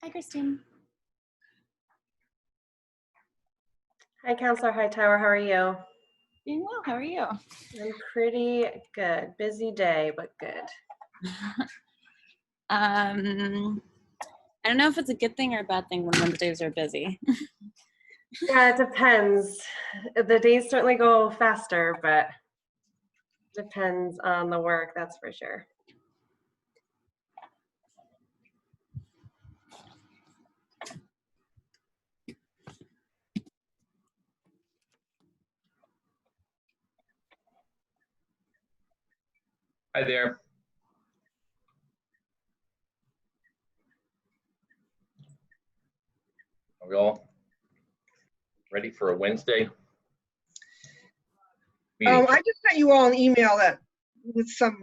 Hi, Christine. Hi, Counselor Hightower. How are you? Doing well. How are you? I'm pretty good. Busy day, but good. I don't know if it's a good thing or a bad thing when Wednesdays are busy. Yeah, it depends. The days certainly go faster, but depends on the work, that's for sure. Hi there. Are we all ready for a Wednesday meeting? I just sent you all an email that with some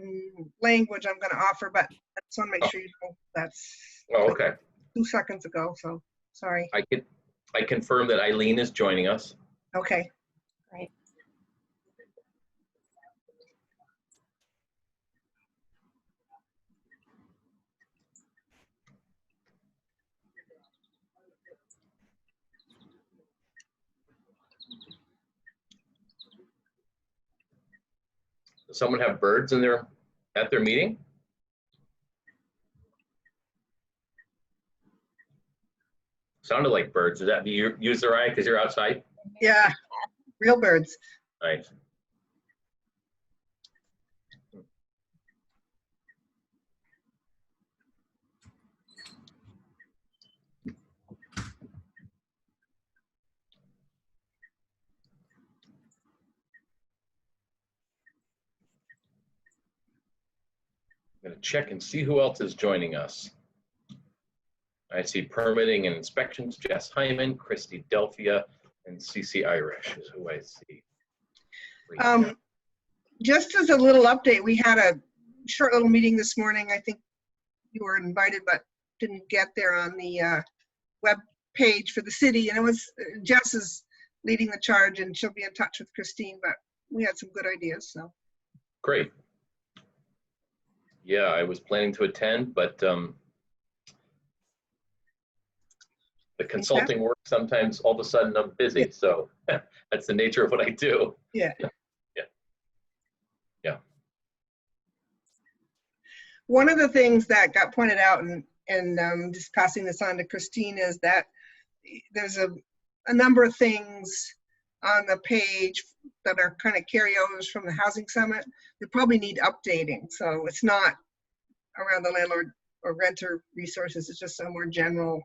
language I'm going to offer, but I just want to make sure you know that's Oh, okay. 2 seconds ago. So sorry. I confirm that Eileen is joining us. Okay. Right. Does someone have birds in at their meeting? Sounded like birds. Is that the user eye because you're outside? Yeah. Real birds. Nice. I'm going to check and see who else is joining us. I see permitting and inspections, Jess Hyman, Christy Delphia, and CC Irish is who I see. Just as a little update, we had a short little meeting this morning. I think you were invited, but didn't get there on the web page for the city. And it was Jess is leading the charge, and she'll be in touch with Christine. But we had some good ideas. So Great. Yeah, I was planning to attend, but the consulting work, sometimes all of a sudden I'm busy. Yeah. So that's the nature of what I do. Yeah. Yeah. One of the things that got pointed out, and just passing this on to Christine, is that there's a number of things on the page that are kind of carryovers from the housing summit that probably need updating. So it's not around the landlord or renter resources. It's just a more general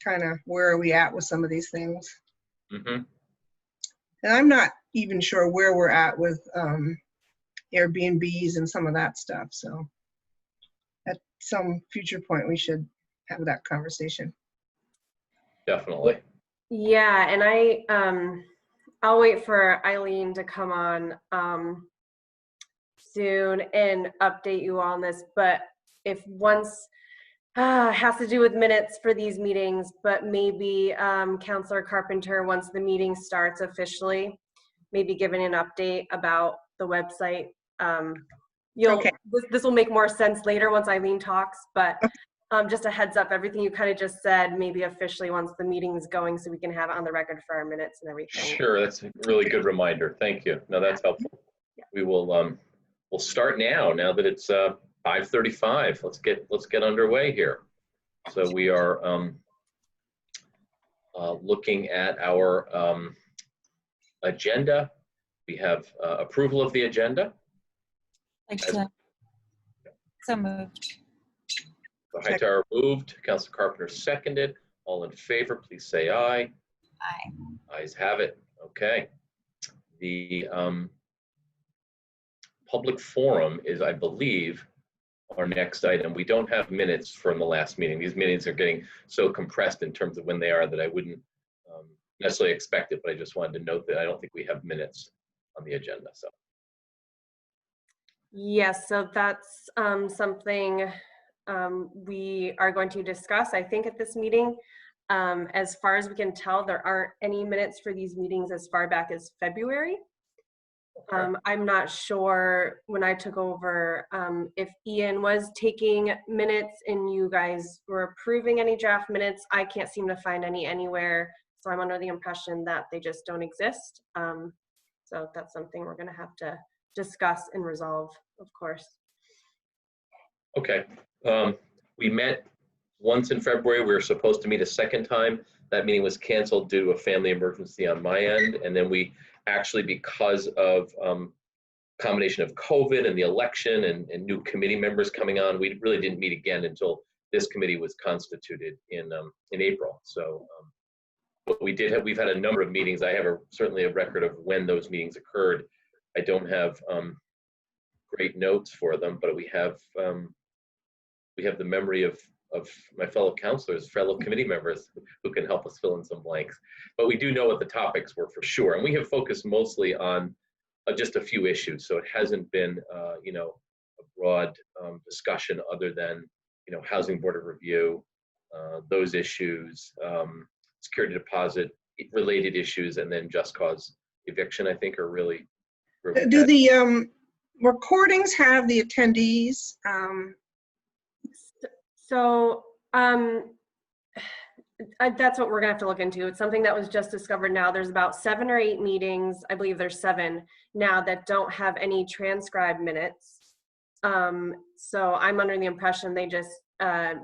kind of where are we at with some of these things. Mm-hmm. And I'm not even sure where we're at with Airbnbs and some of that stuff. So at some future point, we should have that conversation. Definitely. Yeah, and I'll wait for Eileen to come on soon and update you on this. But if once has to do with minutes for these meetings, but maybe Counselor Carpenter, once the meeting starts officially, maybe giving an update about the website. Okay. This will make more sense later once Eileen talks, but just a heads up, everything you kind of just said, maybe officially once the meeting is going so we can have it on the record for our minutes and everything. Sure, that's a really good reminder. Thank you. No, that's helpful. Yeah. We will we'll start now that it's 5:35. Let's get underway here. So we are looking at our agenda. We have approval of the agenda. So moved. Hightower moved. Councilor Carpenter seconded. All in favor, please say aye. Aye. Ayes have it. Okay. The public forum is, I believe, our next item. We don't have minutes from the last meeting. These meetings are getting so compressed in terms of when they are that I wouldn't necessarily expect it, but I just wanted to note that I don't think we have minutes on the agenda. So. Yes, so that's something we are going to discuss, I think, at this meeting. As far as we can tell, there aren't any minutes for these meetings as far back as February. I'm not sure when I took over if Ian was taking minutes and you guys were approving any draft minutes. I can't seem to find any anywhere. So I'm under the impression that they just don't exist. So that's something we're gonna have to discuss and resolve, of course. Okay. We met once in February. We were supposed to meet a second time. That meeting was canceled due to a family emergency on my end. And then we actually, because of combination of COVID and the election and new committee members coming on, we really didn't meet again until this committee was constituted in April. So but we've had a number of meetings. I have certainly a record of when those meetings occurred. I don't have great notes for them, but we have the memory of my fellow counselors, fellow committee members who can help us fill in some blanks. But we do know what the topics were for sure. And we have focused mostly on just a few issues. So it hasn't been, a broad discussion other than, Housing Board of Review, those issues, security deposit related issues, and then just cause eviction, I think, are really. Do the recordings have the attendees? So that's what we're gonna have to look into. It's something that was just discovered now. There's about 7 or 8 meetings, I believe there's 7 now, that don't have any transcribed minutes. So I'm under the impression they just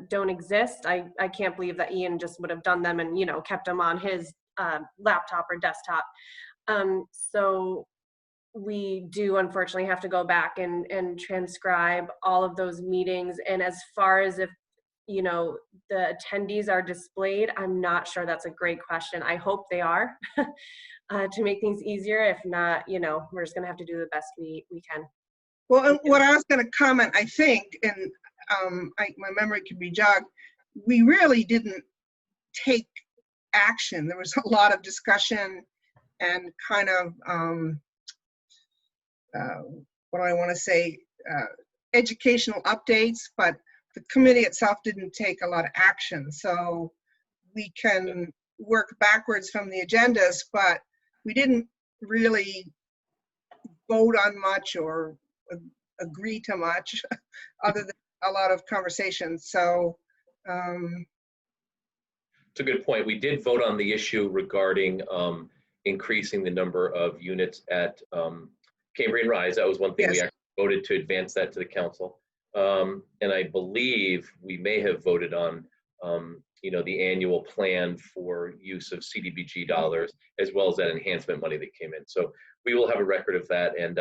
don't exist. I can't believe that Ian just would have done them and kept them on his laptop or desktop. So we do unfortunately have to go back and transcribe all of those meetings. And as far as if the attendees are displayed, I'm not sure. That's a great question. I hope they are to make things easier. If not, we're just gonna have to do the best we can. Well, what I was going to comment, I think, and my memory could be jogged, we really didn't take action. There was a lot of discussion and kind of, what do I want to say, educational updates, but the committee itself didn't take a lot of action. So we can work backwards from the agendas, but we didn't really vote on much or agree to much other than a lot of conversations. So it's a good point. We did vote on the issue regarding increasing the number of units at Cambrian Rise. That was one thing. Yes. We actually voted to advance that to the council. And I believe we may have voted on the annual plan for use of CDBG dollars, as well as that enhancement money that came in. So we will have a record of that. And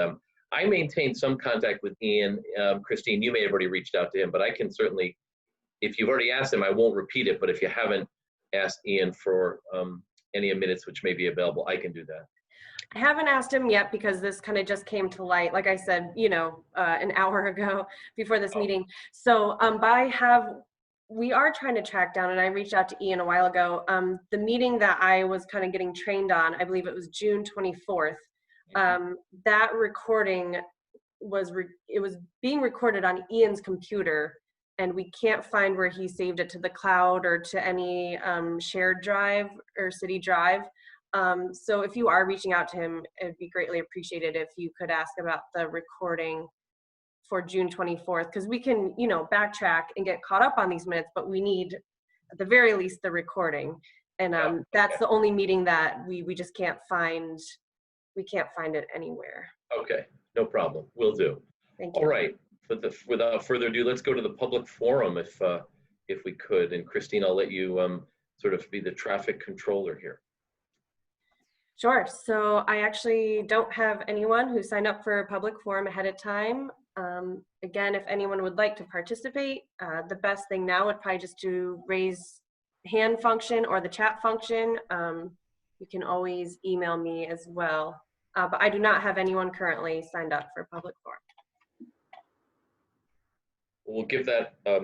I maintained some contact with Ian. Christine, you may have already reached out to him, but I can certainly, if you've already asked him, I won't repeat it, but if you haven't asked Ian for any minutes which may be available, I can do that. I haven't asked him yet because this kind of just came to light, like I said, an hour ago before this meeting. So we are trying to track down, and I reached out to Ian a while ago, the meeting that I was kind of getting trained on, I believe it was June 24th. That recording was being recorded on Ian's computer, and we can't find where he saved it to the cloud or to any shared drive or city drive. So if you are reaching out to him, it'd be greatly appreciated if you could ask about the recording for June 24th, because we can, backtrack and get caught up on these minutes, but we need, at the very least, the recording. And that's the only meeting that we just can't find. We can't find it anywhere. Okay, no problem. Will do. Thank you. All right. Without further ado, let's go to the public forum if we could. And Christine, I'll let you sort of be the traffic controller here. Sure. So I actually don't have anyone who signed up for a public forum ahead of time. Again, if anyone would like to participate, the best thing now would probably just to raise hand function or the chat function. You can always email me as well. But I do not have anyone currently signed up for public forum. We'll give that a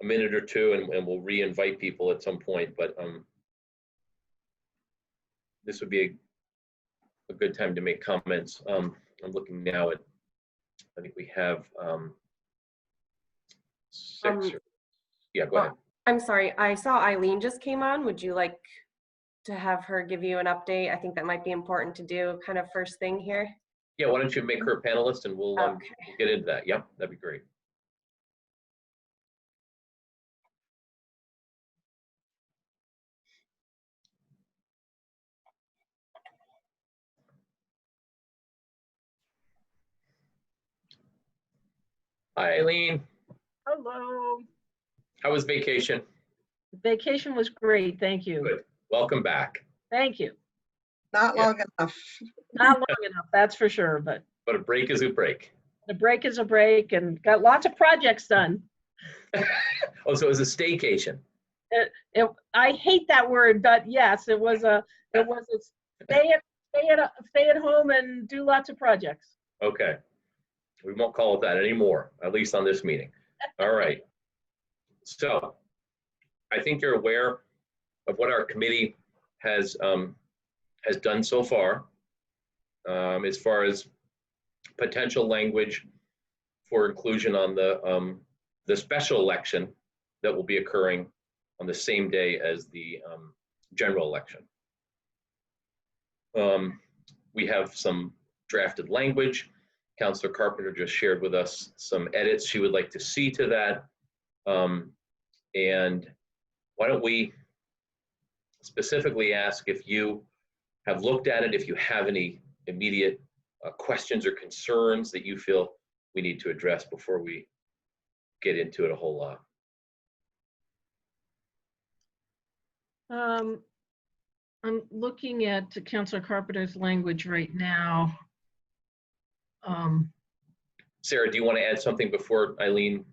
minute or two, and we'll re-invite people at some point. But this would be a good time to make comments. I'm looking now at, I think we have 6. Yeah, go ahead. I'm sorry, I saw Eileen just came on. Would you like to have her give you an update? I think that might be important to do kind of first thing here. Yeah, why don't you make her a panelist and we'll Okay. get into that. Yep, that'd be great. Hi, Eileen. Hello. How was vacation? Vacation was great. Thank you. Good. Welcome back. Thank you. Not Yeah. long enough. Not long enough, that's for sure, but But a break is a break. a break is a break and got lots of projects done. Oh, so it was a staycation. I hate that word, but yes, it was a stay at home and do lots of projects. Okay. We won't call it that anymore, at least on this meeting. All right. So I think you're aware of what our committee has done so far as far as potential language for inclusion on the special election that will be occurring on the same day as the general election. We have some drafted language. Councilor Carpenter just shared with us some edits she would like to see to that. And why don't we specifically ask if you have looked at it, if you have any immediate questions or concerns that you feel we need to address before we get into it a whole lot. I'm looking at Councilor Carpenter's language right now. Sarah, do you want to add something before Eileen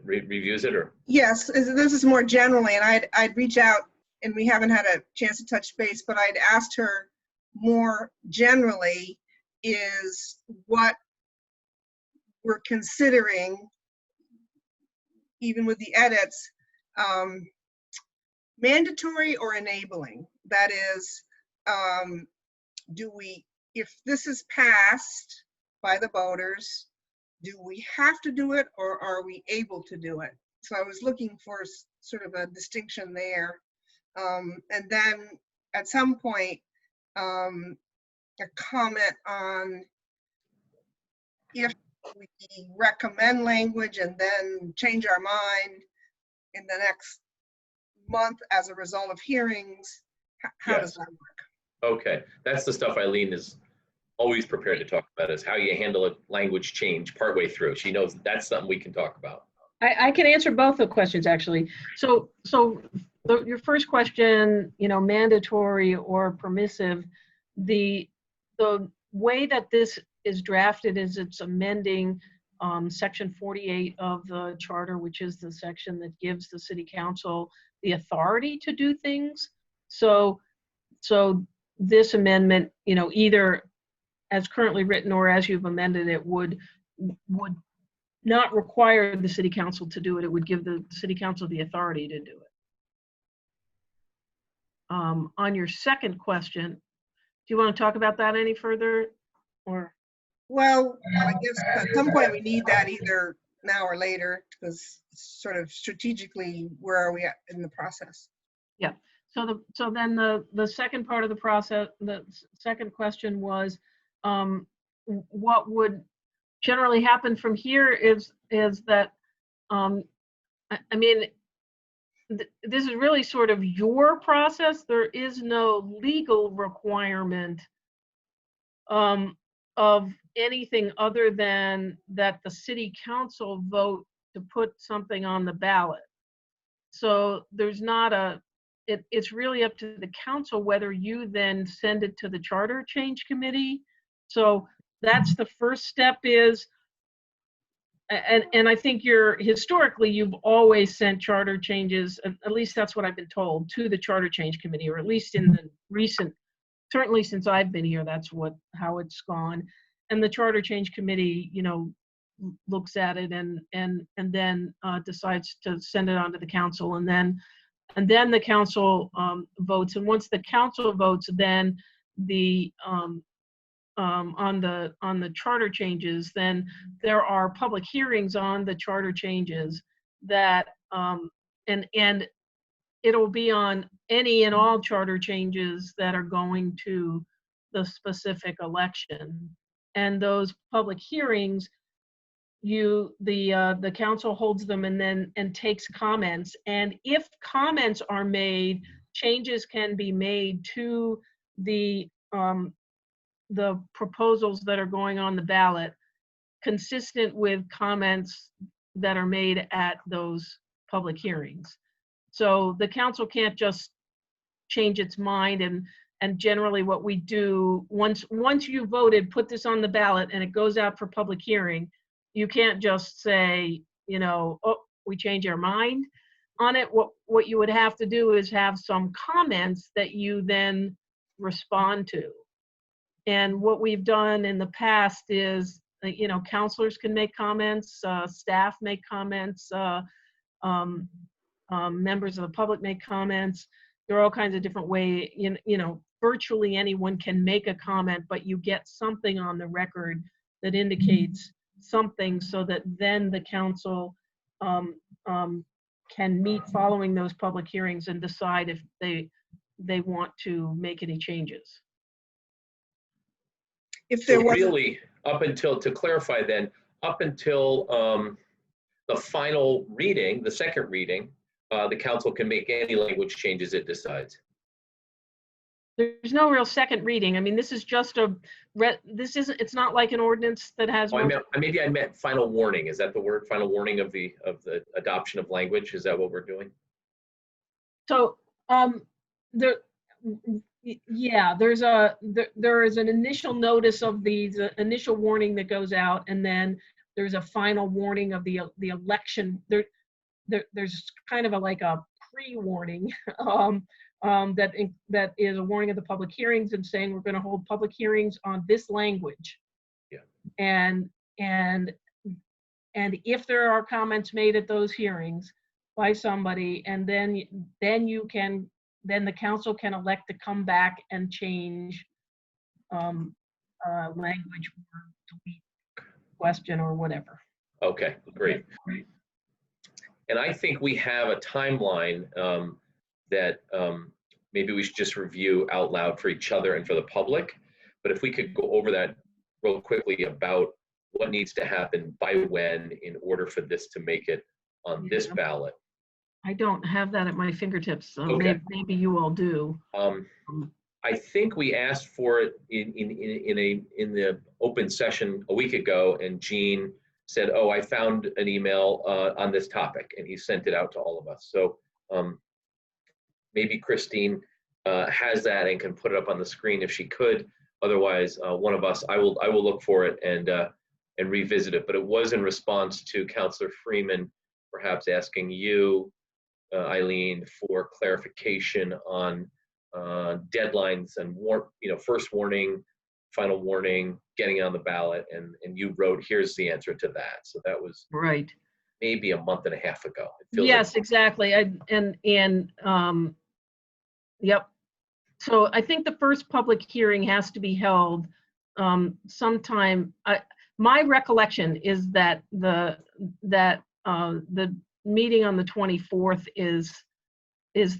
reviews it, or? Yes, this is more generally, and I'd reach out, and we haven't had a chance to touch base, but I'd asked her more generally is what we're considering, even with the edits, mandatory or enabling. That is, if this is passed by the voters, do we have to do it or are we able to do it? So I was looking for sort of a distinction there. And then at some point, a comment on if we recommend language and then change our mind in the next month as a result of hearings, how does that work? Okay, that's the stuff Eileen is always prepared to talk about, is how you handle a language change partway through. She knows that's something we can talk about. I can answer both the questions actually. So your first question, mandatory or permissive, the way that this is drafted is it's amending section 48 of the charter, which is the section that gives the city council the authority to do things. So this amendment, either as currently written or as you've amended it, would not require the city council to do it. It would give the city council the authority to do it. On your second question, do you want to talk about that any further, or? Well, I guess at some point we need that either now or later, because sort of strategically, where are we at in the process? Yeah. So then the second part of the process, the second question was, what would generally happen from here is that, I mean, this is really sort of your process. There is no legal requirement of anything other than that the city council vote to put something on the ballot. So there's not it's really up to the council whether you then send it to the charter change committee. So that's the first step is, and I think historically you've always sent charter changes, at least that's what I've been told, to the charter change committee, or at least in the recent, certainly since I've been here, that's how it's gone. And the charter change committee, looks at it and then decides to send it on to the council, and then the council votes. And once the council votes, then on the charter changes, then there are public hearings on the charter changes that and it'll be on any and all charter changes that are going to the specific election. and those public hearings, the council holds them and takes comments. And if comments are made, changes can be made to the proposals that are going on the ballot, consistent with comments that are made at those public hearings. So the council can't just change its mind, and generally what we do, once you voted, put this on the ballot and it goes out for public hearing, you can't just say, you know, oh, we change our mind on it. What you would have to do is have some comments that you then respond to. And what we've done in the past is, you know, counselors can make comments, staff make comments, members of the public make comments. There are all kinds of different ways, you know, virtually anyone can make a comment, but you get something on the record that indicates something, so that then the council can meet following those public hearings and decide if they want to make any changes. If there So was, really, up until, to clarify then, up until the final reading, the second reading, the council can make any language changes it decides. There's no real second reading. I mean, this is just it's not like an ordinance that has. Oh, maybe I meant final warning. Is that the word? Final warning of the adoption of language? Is that what we're doing? So, there is an initial notice of the initial warning that goes out, and then there's a final warning of the election. There's kind of like a pre-warning that is a warning of the public hearings and saying we're going to hold public hearings on this language. Yeah. And if there are comments made at those hearings by somebody, and then the council can elect to come back and change language or delete question or whatever. Okay, great. And I think we have a timeline that maybe we should just review out loud for each other and for the public. But if we could go over that real quickly about what needs to happen by when in order for this to make it on this ballot. I don't have that at my fingertips, so Okay. maybe you all do. I think we asked for it in the open session a week ago, and Gene said, "Oh, I found an email on this topic," and he sent it out to all of us. So maybe Christine has that and can put it up on the screen if she could. Otherwise, one of us, I will look for it and revisit it. But it was in response to Councilor Freeman perhaps asking you, Eileen, for clarification on deadlines and first warning, final warning, getting on the ballot, and you wrote, "Here's the answer to that." So that was Right. maybe a month and a half ago. It feels Yes, like. exactly. Yep. So I think the first public hearing has to be held sometime. My recollection is that the meeting on the 24th is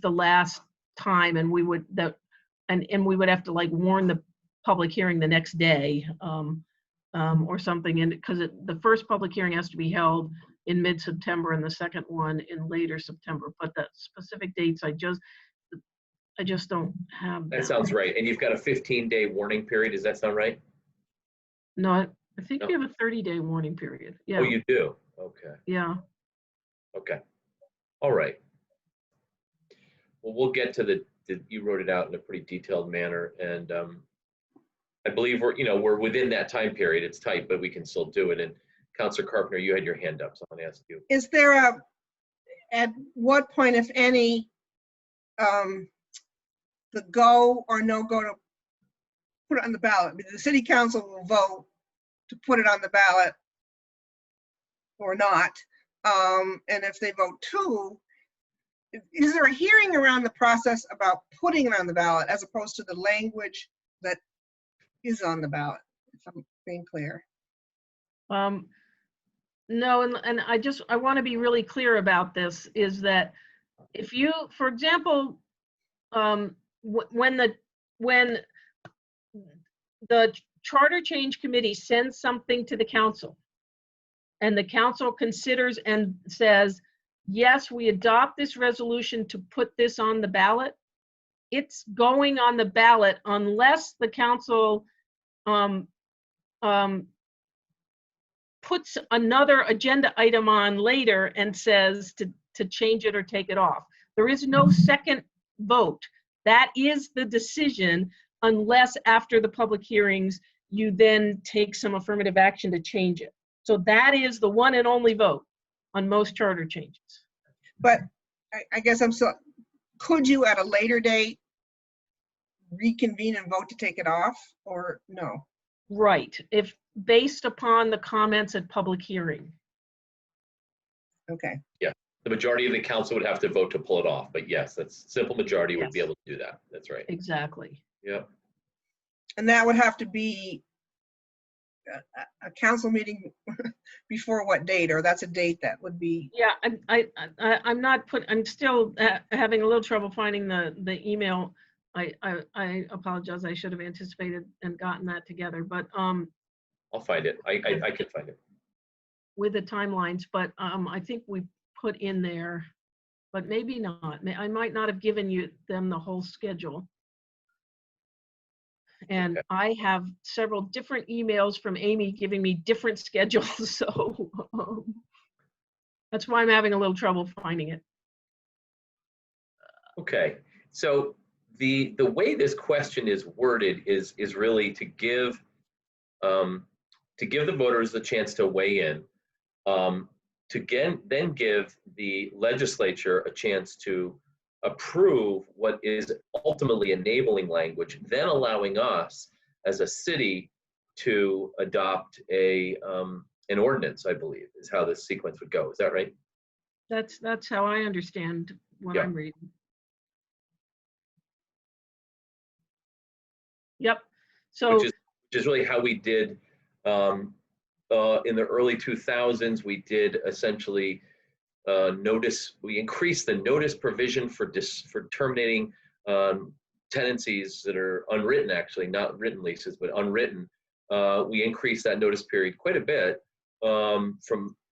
the last time, and we would have to like warn the public hearing the next day or something. And because the first public hearing has to be held in mid-September and the second one in later September. But the specific dates I just don't have. That sounds right. And you've got a 15-day warning period. Does that sound right? No, I think No. we have a 30-day warning period. Yeah. Oh, you do? Okay. Yeah. Okay. All right. Well, we'll get to you wrote it out in a pretty detailed manner, and I believe we're within that time period. It's tight, but we can still do it. And Councilor Carpenter, you had your hand up, so I'm going to ask you. is there at what point, if any, the go or no go to put it on the ballot? The city council will vote to put it on the ballot or not. And if they vote to, is there a hearing around the process about putting it on the ballot as opposed to the language that is on the ballot? If I'm being clear. No, and I want to be really clear about this, is that if you, for example, when the charter change committee sends something to the council and the council considers and says, yes, we adopt this resolution to put this on the ballot, it's going on the ballot unless the council puts another agenda item on later and says to change it or take it off. There is no second vote. That is the decision, unless after the public hearings, you then take some affirmative action to change it. So that is the one and only vote on most charter changes. But I guess could you at a later date reconvene and vote to take it off, or no? Right, if based upon the comments at public hearing. Okay. Yeah, the majority of the council would have to vote to pull it off, but yes, that's simple majority would be Yes. able to do that. That's right. Exactly. Yeah. And that would have to be a council meeting before what date, or that's a date that would be? Yeah, I'm still having a little trouble finding the email. I apologize. I should have anticipated and gotten that together, but I'll find it. I can find it. with the timelines, but I think we put in there, but maybe not. I might not have given them the whole schedule. And Okay. I have several different emails from Amy giving me different schedules, so that's why I'm having a little trouble finding it. Okay, so the way this question is worded is really to give the voters the chance to weigh in, then give the legislature a chance to approve what is ultimately enabling language, then allowing us as a city to adopt an ordinance, I believe, is how this sequence would go. Is that right? That's how I understand what Yeah. I'm reading. Yep. So Which is really how we did in the early 2000s. We did essentially we increased the notice provision for terminating tenancies that are unwritten, actually, not written leases, but unwritten. We increased that notice period quite a bit. And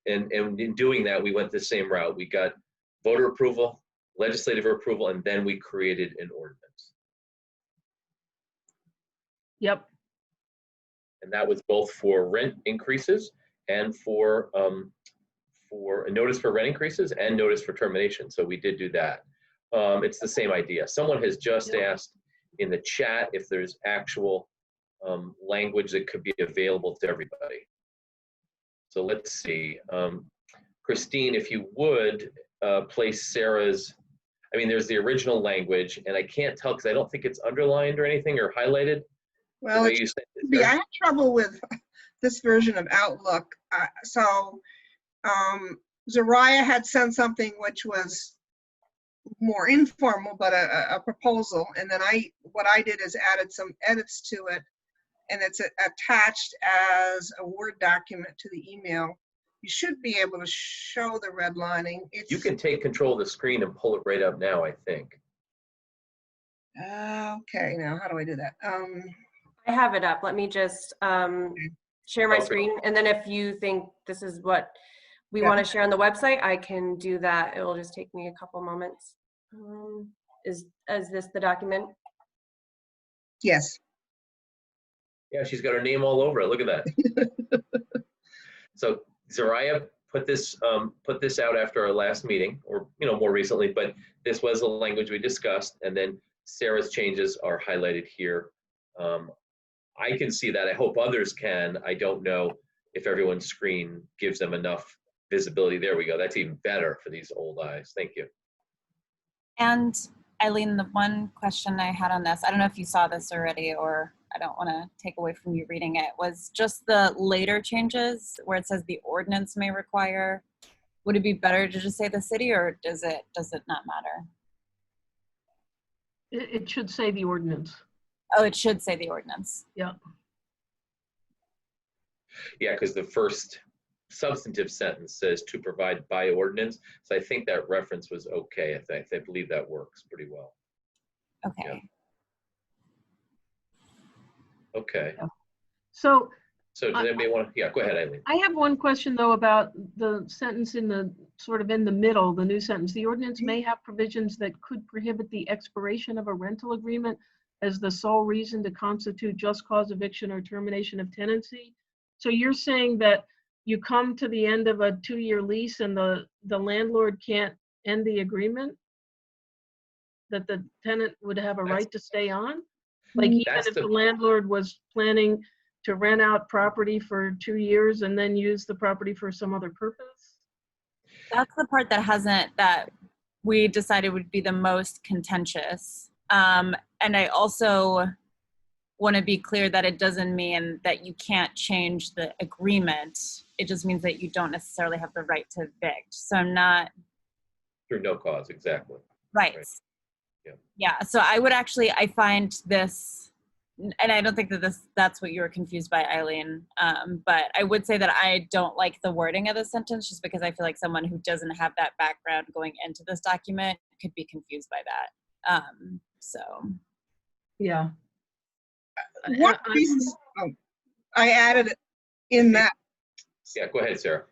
in doing that, we went the same route. We got voter approval, legislative approval, and then we created an ordinance. yep. And that was both for rent increases and for a notice for rent increases and notice for termination. So we did do that. It's the same idea. Someone has just asked in the chat if there's actual language that could be available to everybody. So let's see. Christine, if you would place Sarah's, there's the original language, and I can't tell because I don't think it's underlined or anything or highlighted. Well, I had trouble with this version of Outlook. Zariah had sent something which was more informal, but a proposal. And then what I did is added some edits to it, and it's attached as a Word document to the email. You should be able to show the redlining. You can take control of the screen and pull it right up now, I think. Okay, now how do I do that? I have it up. Let me just share my screen. And then if you think this is what we want to share on the website, I can do that. It will just take me a couple moments. Is this the document? Yes. Yeah, she's got her name all over it. Look at that. So Zariah put this out after our last meeting, or more recently, but this was the language we discussed, and then Sarah's changes are highlighted here. I can see that. I hope others can. I don't know if everyone's screen gives them enough visibility. There we go. That's even better for these old eyes. Thank you. And Eileen, the one question I had on this, I don't know if you saw this already, or I don't want to take away from you reading it, was just the later changes where it says the ordinance may require. Would it be better to just say the city, or does it not matter? It should say the ordinance. Oh, it should say the ordinance. Yeah. Yeah, because the first substantive sentence says to provide by ordinance. So I think that reference was okay. I believe that works pretty well. Okay. Yeah. Okay. Yeah. So So does anybody want to, yeah, go ahead, Eileen. I have one question though about the sentence in the sort of in the middle, the new sentence. The ordinance may have provisions that could prohibit the expiration of a rental agreement as the sole reason to constitute just cause eviction or termination of tenancy. So you're saying that you come to the end of a 2-year lease and the landlord can't end the agreement? That the tenant would have a right to stay on? Like even That's if the the- landlord was planning to rent out property for 2 years and then use the property for some other purpose? That's the part that we decided would be the most contentious. And I also want to be clear that it doesn't mean that you can't change the agreement. It just means that you don't necessarily have the right to evict. So I'm not. Through no cause, exactly. Right. Right. Yeah. Yeah. So I find this, and I don't think that that's what you were confused by, Eileen. But I would say that I don't like the wording of the sentence just because I feel like someone who doesn't have that background going into this document could be confused by that. So. Yeah. What reasons, I added it in that Yeah, go ahead, Sarah.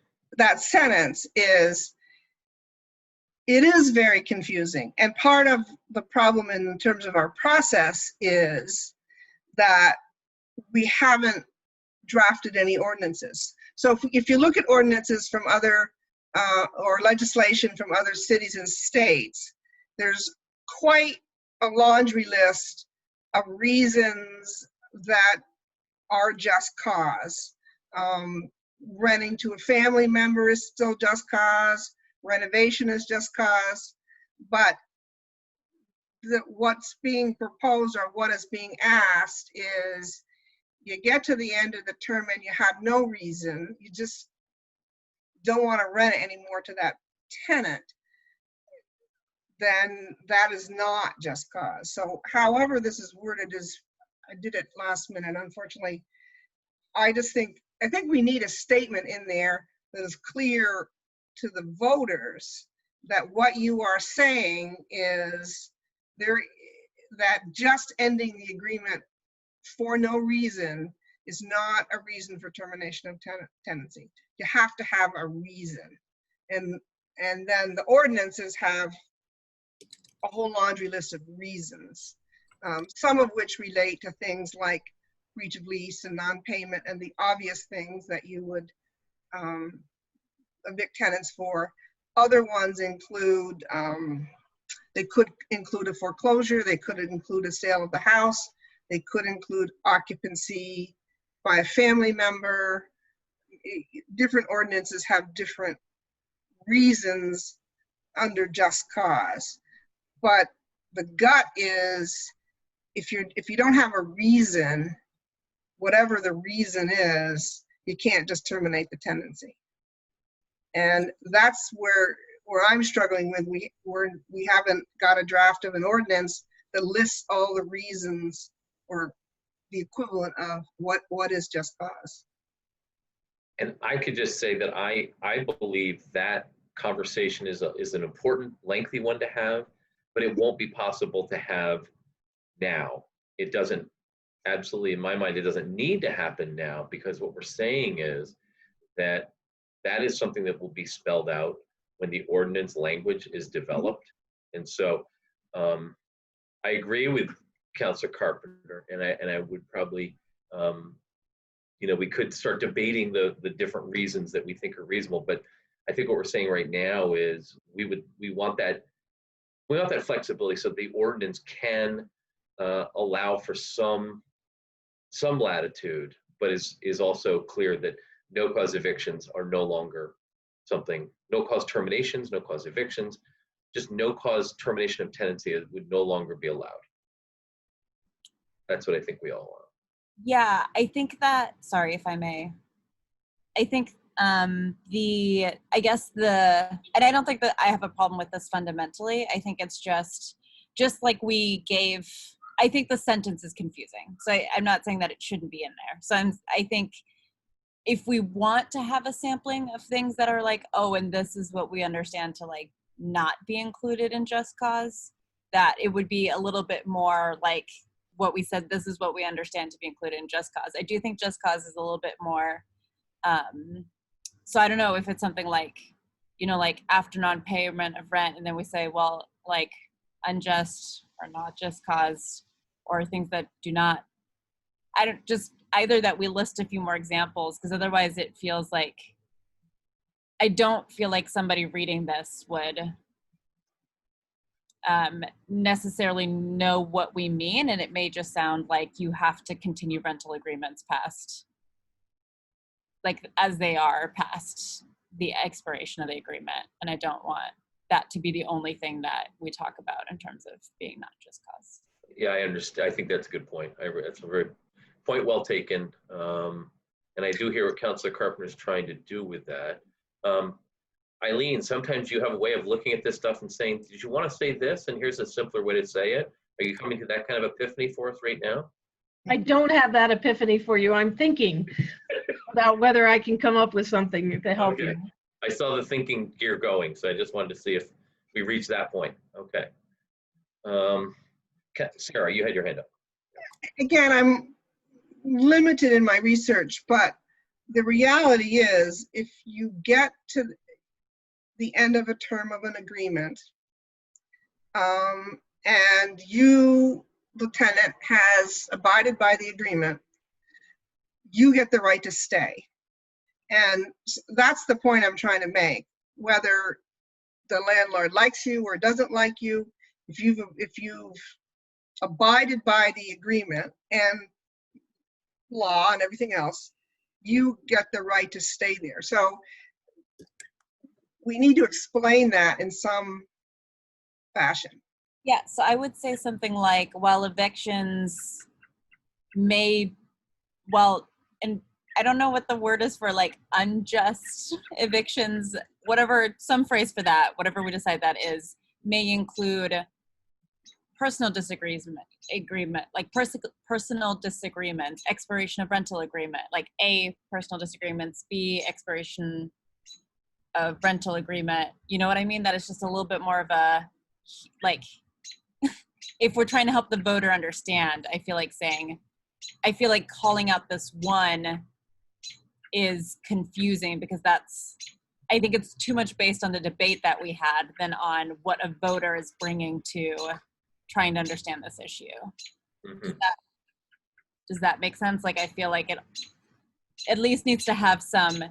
sentence is, it is very confusing. And part of the problem in terms of our process is that we haven't drafted any ordinances. So if you look at ordinances from other, or legislation from other cities and states, there's quite a laundry list of reasons that are just cause. Renting to a family member is still just cause. Renovation is just cause. But what's being proposed or what is being asked is you get to the end of the term and you have no reason. You just don't want to rent it anymore to that tenant. Then that is not just cause. So however this is worded is, I did it last minute, unfortunately. I think we need a statement in there that is clear to the voters that what you are saying is that just ending the agreement for no reason is not a reason for termination of tenancy. You have to have a reason. And then the ordinances have a whole laundry list of reasons, some of which relate to things like breach of lease and non-payment and the obvious things that you would evict tenants for. Other ones include, they could include a foreclosure, they could include a sale of the house, they could include occupancy by a family member. Different ordinances have different reasons under just cause. But the gut is, if you don't have a reason, whatever the reason is, you can't just terminate the tenancy. And that's where I'm struggling with. We haven't got a draft of an ordinance that lists all the reasons or the equivalent of what is just cause. And I could just say that I believe that conversation is an important, lengthy one to have, but it won't be possible to have now. It doesn't, absolutely, in my mind, it doesn't need to happen now, because what we're saying is that is something that will be spelled out when the ordinance language is developed. And so I agree with Councilor Carpenter, and I would probably, we could start debating the different reasons that we think are reasonable, but I think what we're saying right now is we want that flexibility so the ordinance can allow for some latitude, but is also clear that no cause evictions are no longer something, no cause terminations, no cause evictions, just no cause termination of tenancy would no longer be allowed. That's what I think we all want. Yeah, I think that, sorry if I may, I think and I don't think that I have a problem with this fundamentally. I think it's just like I think the sentence is confusing. So I'm not saying that it shouldn't be in there. So I think if we want to have a sampling of things that are like, oh, and this is what we understand to like not be included in just cause, that it would be a little bit more like what we said, this is what we understand to be included in just cause. I do think just cause is a little bit more, so I don't know if it's something like, you know, like after non-payment of rent, and then we say, well, like unjust or not just cause, or things that do not, I don't, just either that we list a few more examples, because otherwise it feels like, I don't feel like somebody reading this would necessarily know what we mean, and it may just sound like you have to continue rental agreements past, like as they are past the expiration of the agreement, and I don't want that to be the only thing that we talk about in terms of being not just cause. Yeah, I understand. I think that's a good point. That's a very point well taken. And I do hear what Councilor Carpenter is trying to do with that. Eileen, sometimes you have a way of looking at this stuff and saying, did you want to say this? And here's a simpler way to say it. Are you coming to that kind of epiphany for us right now? I don't have that epiphany for you. I'm thinking about whether I can come up with something to help you. I saw the thinking gear going, so I just wanted to see if we reached that point. Okay. Sarah, you had your hand up. Again, I'm limited in my research, but the reality is if you get to the end of a term of an agreement, and you, the tenant, has abided by the agreement, you get the right to stay. And that's the point I'm trying to make. Whether the landlord likes you or doesn't like you, if you've abided by the agreement and law and everything else, you get the right to stay there. So we need to explain that in some fashion. Yeah, so I would say something like, while evictions may, well, and I don't know what the word is for like unjust evictions, whatever, some phrase for that, whatever we decide that is, may include personal agreement, like personal disagreements, expiration of rental agreement, like A, personal disagreements, B, expiration of rental agreement. You know what I mean? That is just a little bit more of a, like, if we're trying to help the voter understand, I feel like calling out this one is confusing, because I think it's too much based on the debate that we had than on what a voter is bringing to trying to understand this issue. Mm-hmm. Does that make sense? Like, I feel like it at least needs to have some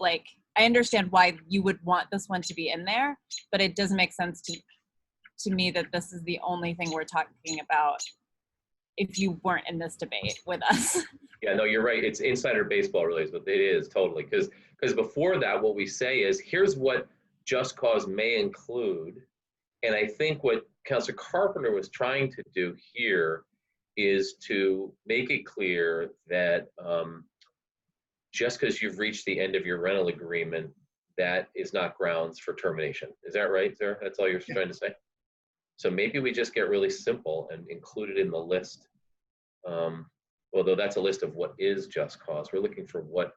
like, I understand why you would want this one to be in there, but it doesn't make sense to me that this is the only thing we're talking about if you weren't in this debate with us. Yeah, no, you're right. It's insider baseball related, but it is totally, because before that, what we say is, here's what just cause may include. And I think what Councilor Carpenter was trying to do here is to make it clear that just because you've reached the end of your rental agreement, that is not grounds for termination. Is that right, Sarah? That's all you're trying to say? So maybe we just get really simple and include it in the list. Although that's a list of what is just cause. We're looking for what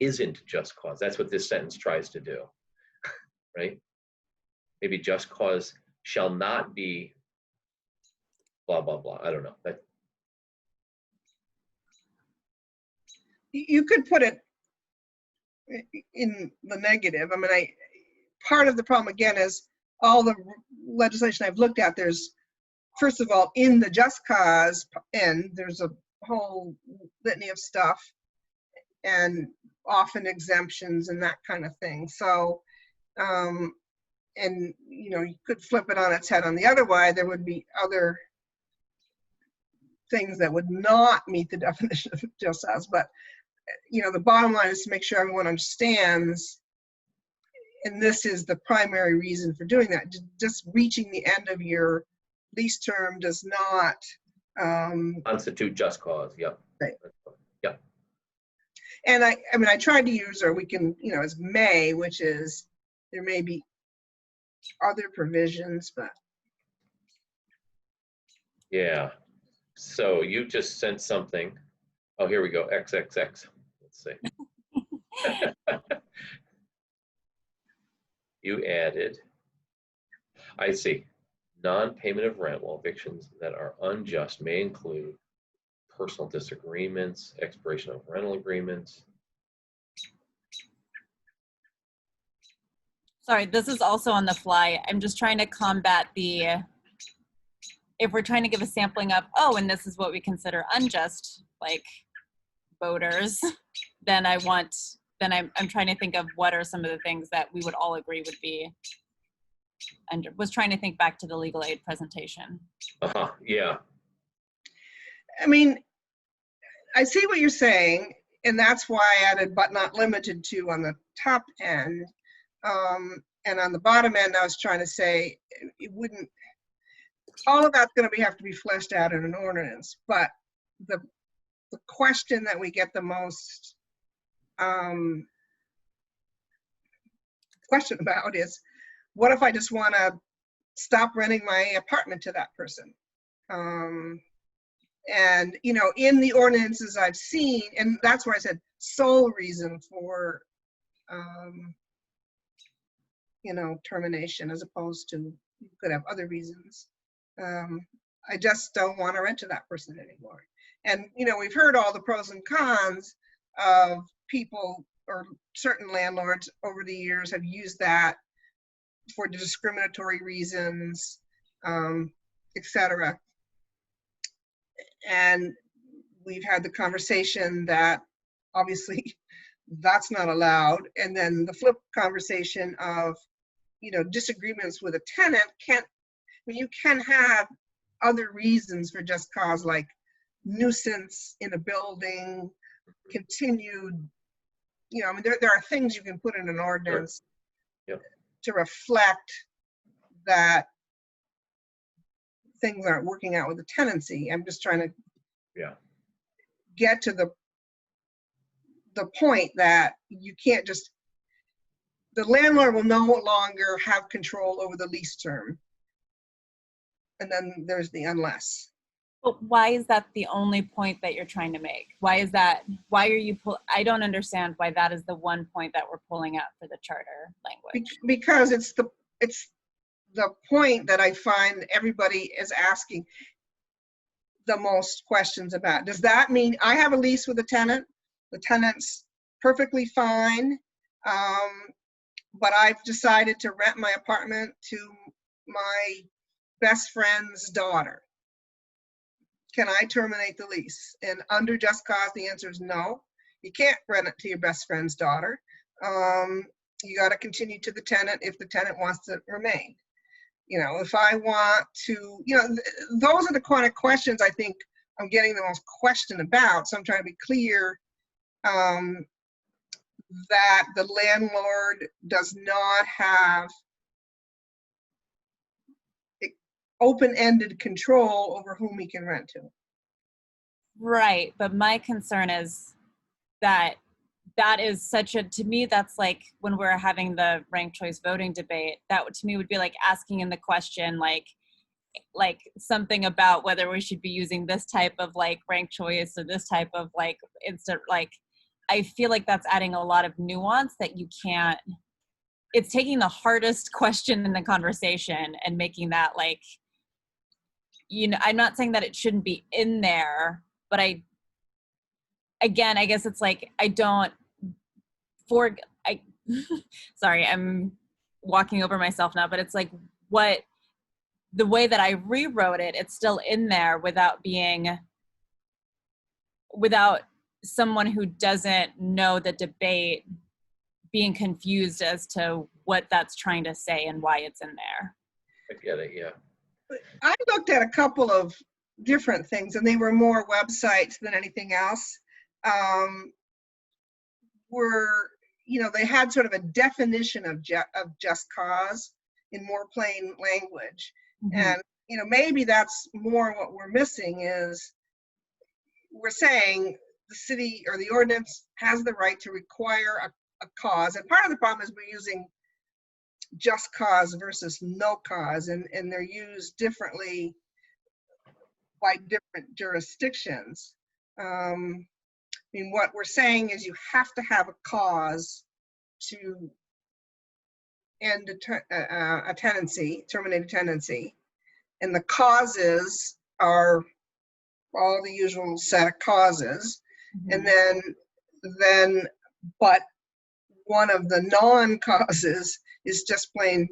isn't just cause. That's what this sentence tries to do, right? Maybe just cause shall not be blah, blah, blah. I don't know. You could put it in the negative. I mean, part of the problem again is all the legislation I've looked at, there's, first of all, in the just cause end, there's a whole litany of stuff and often exemptions and that kind of thing. So, and you know, you could flip it on its head on the other way. There would be other things that would not meet the definition of just cause. But, you know, the bottom line is to make sure everyone understands, and this is the primary reason for doing that. Just reaching the end of your lease term does not constitute just cause. Yep. Right. Yep. And I mean, I tried to use, or we can, you know, as may, which is, there may be other provisions, but. Yeah. So you just sent something. Oh, here we go. XXX. Let's see. You added. I see. non-payment of rent, while evictions that are unjust may include personal disagreements, expiration of rental agreements. Sorry, this is also on the fly. I'm just trying to combat if we're trying to give a sampling of, oh, and this is what we consider unjust, like voters, then I'm trying to think of what are some of the things that we would all agree would be, and was trying to think back to the legal aid presentation. Yeah. I mean, I see what you're saying, and that's why I added but not limited to on the top end. And on the bottom end, I was trying to say it wouldn't, all of that's going to have to be fleshed out in an ordinance, but the question that we get the most question about is, what if I just want to stop renting my apartment to that person? And, you know, in the ordinances I've seen, and that's where I said sole reason for, you know, termination, as opposed to you could have other reasons. I just don't want to rent to that person anymore. And, you know, we've heard all the pros and cons of people or certain landlords over the years have used that for discriminatory reasons, etc. And we've had the conversation that obviously that's not allowed. And then the flip conversation of, you know, disagreements with a tenant can't, I mean, you can have other reasons for just cause, like nuisance in a building, continued, you know, I mean, there are things you can put in an ordinance to reflect that things aren't working out with the tenancy. I'm just trying to get to the point that you can't just, the landlord will no longer have control over the lease term. And then there's the unless. But why is that the only point that you're trying to make? Why is that, why are you, I don't understand why that is the one point that we're pulling out for the charter language. Because it's the point that I find everybody is asking the most questions about. Does that mean I have a lease with a tenant? The tenant's perfectly fine, but I've decided to rent my apartment to my best friend's daughter. Can I terminate the lease? And under just cause, the answer is no. You can't rent it to your best friend's daughter. You got to continue to the tenant if the tenant wants to remain. You know, if I want to, you know, those are the kind of questions I think I'm getting the most question about. So I'm trying to be clear that the landlord does not have open-ended control over whom he can rent to. Right, but my concern is that that is such a, to me, that's like when we're having the ranked choice voting debate, that to me would be like asking in the question, like something about whether we should be using this type of like ranked choice or this type of like instant, like, I feel like that's adding a lot of nuance that you can't, it's taking the hardest question in the conversation and making that like, you know, I'm not saying that it shouldn't be in there, but again, I guess it's like, sorry, I'm walking over myself now, but it's like the way that I rewrote it, it's still in there without someone who doesn't know the debate being confused as to what that's trying to say and why it's in there. I get it, yeah. I looked at a couple of different things, and they were more websites than anything else. You know, they had sort of a definition of just cause in more plain language. Mm-hmm. And, you know, maybe that's more what we're missing is we're saying the city or the ordinance has the right to require a cause. And part of the problem is we're using just cause versus no cause, and they're used differently by different jurisdictions. I mean, what we're saying is you have to have a cause to end a tenancy, terminate a tenancy. And the causes are all the usual set of causes. And then, but one of the non-causes is just plain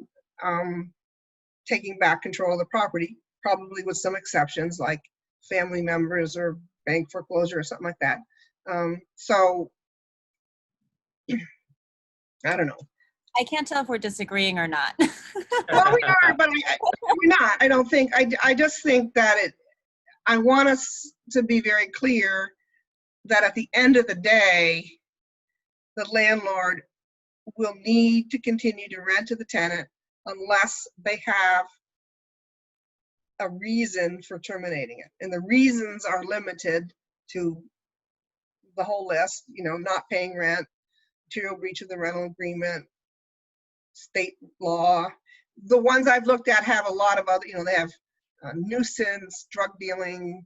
taking back control of the property, probably with some exceptions like family members or bank foreclosure or something like that. So I don't know. I can't tell if we're disagreeing or not. Well, we are, but we're not. I don't think. I just think that I want us to be very clear that at the end of the day, the landlord will need to continue to rent to the tenant unless they have a reason for terminating it. And the reasons are limited to the whole list, not paying rent, material breach of the rental agreement, state law. The ones I've looked at have a lot of other, they have nuisance, drug dealing,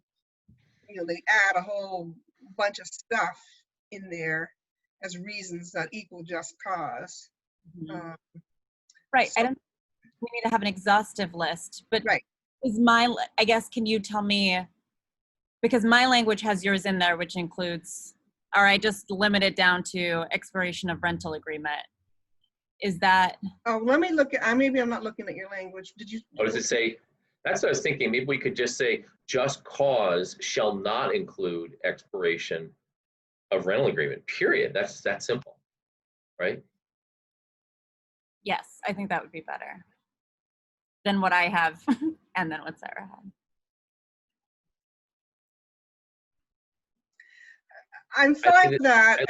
they add a whole bunch of stuff in there as reasons that equal just cause. Right. So, I don't think we need to have an exhaustive list, but right. I guess, can you tell me, because my language has yours in there, which includes, all right, just limit it down to expiration of rental agreement. Is that? Oh, let me look at, maybe I'm not looking at your language. Did you? What does it say? That's what I was thinking. Maybe we could just say, just cause shall not include expiration of rental agreement, period. That's that simple, right? Yes, I think that would be better than what I have and then what Sarah had. I'm fine with that.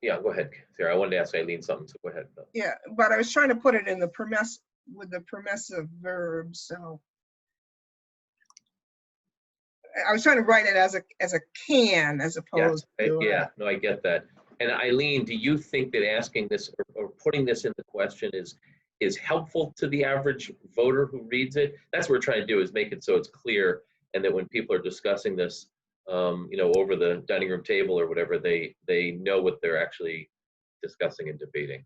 Yeah, go ahead, Sarah. I wanted to ask Eileen something, so go ahead. Yeah, but I was trying to put it in the with the permissive verb, so. I was trying to write it as a can as opposed to. Yeah, no, I get that. And Eileen, do you think that asking this or putting this in the question is helpful to the average voter who reads it? That's what we're trying to do, is make it so it's clear, and that when people are discussing this, over the dining room table or whatever, they know what they're actually discussing and debating.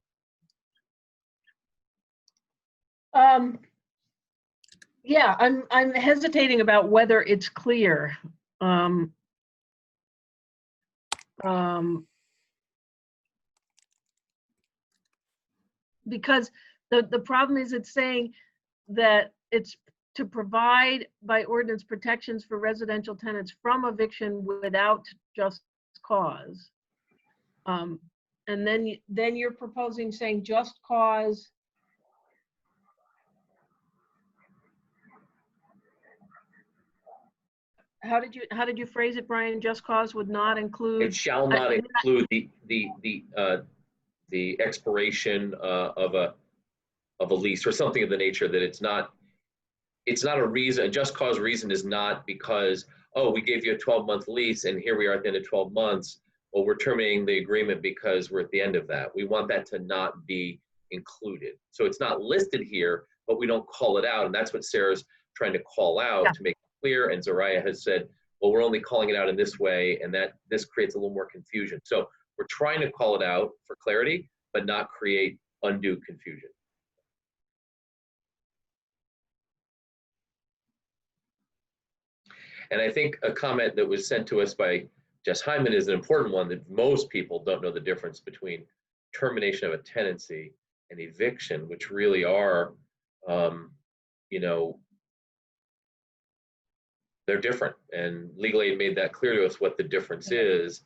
Yeah, I'm hesitating about whether it's clear. Because the problem is it's saying that it's to provide by ordinance protections for residential tenants from eviction without just cause. And then you're proposing saying just cause. How did you phrase it, Brian? Just cause would not include. It shall not include the expiration of a lease or something of the nature that it's not a reason. A just cause reason is not because, oh, we gave you a 12-month lease and here we are at the end of 12 months. Well, we're terminating the agreement because we're at the end of that. We want that to not be included. So it's not listed here, but we don't call it out. And that's what Sarah's trying to call out to make it clear. And Zariah has said, well, we're only calling it out in this way, and that this creates a little more confusion. So we're trying to call it out for clarity, but not create undue confusion. And I think a comment that was sent to us by Jess Hyman is an important one, that most people don't know the difference between termination of a tenancy and eviction, which really are, they're different. And legal aid made that clear to us what the difference is.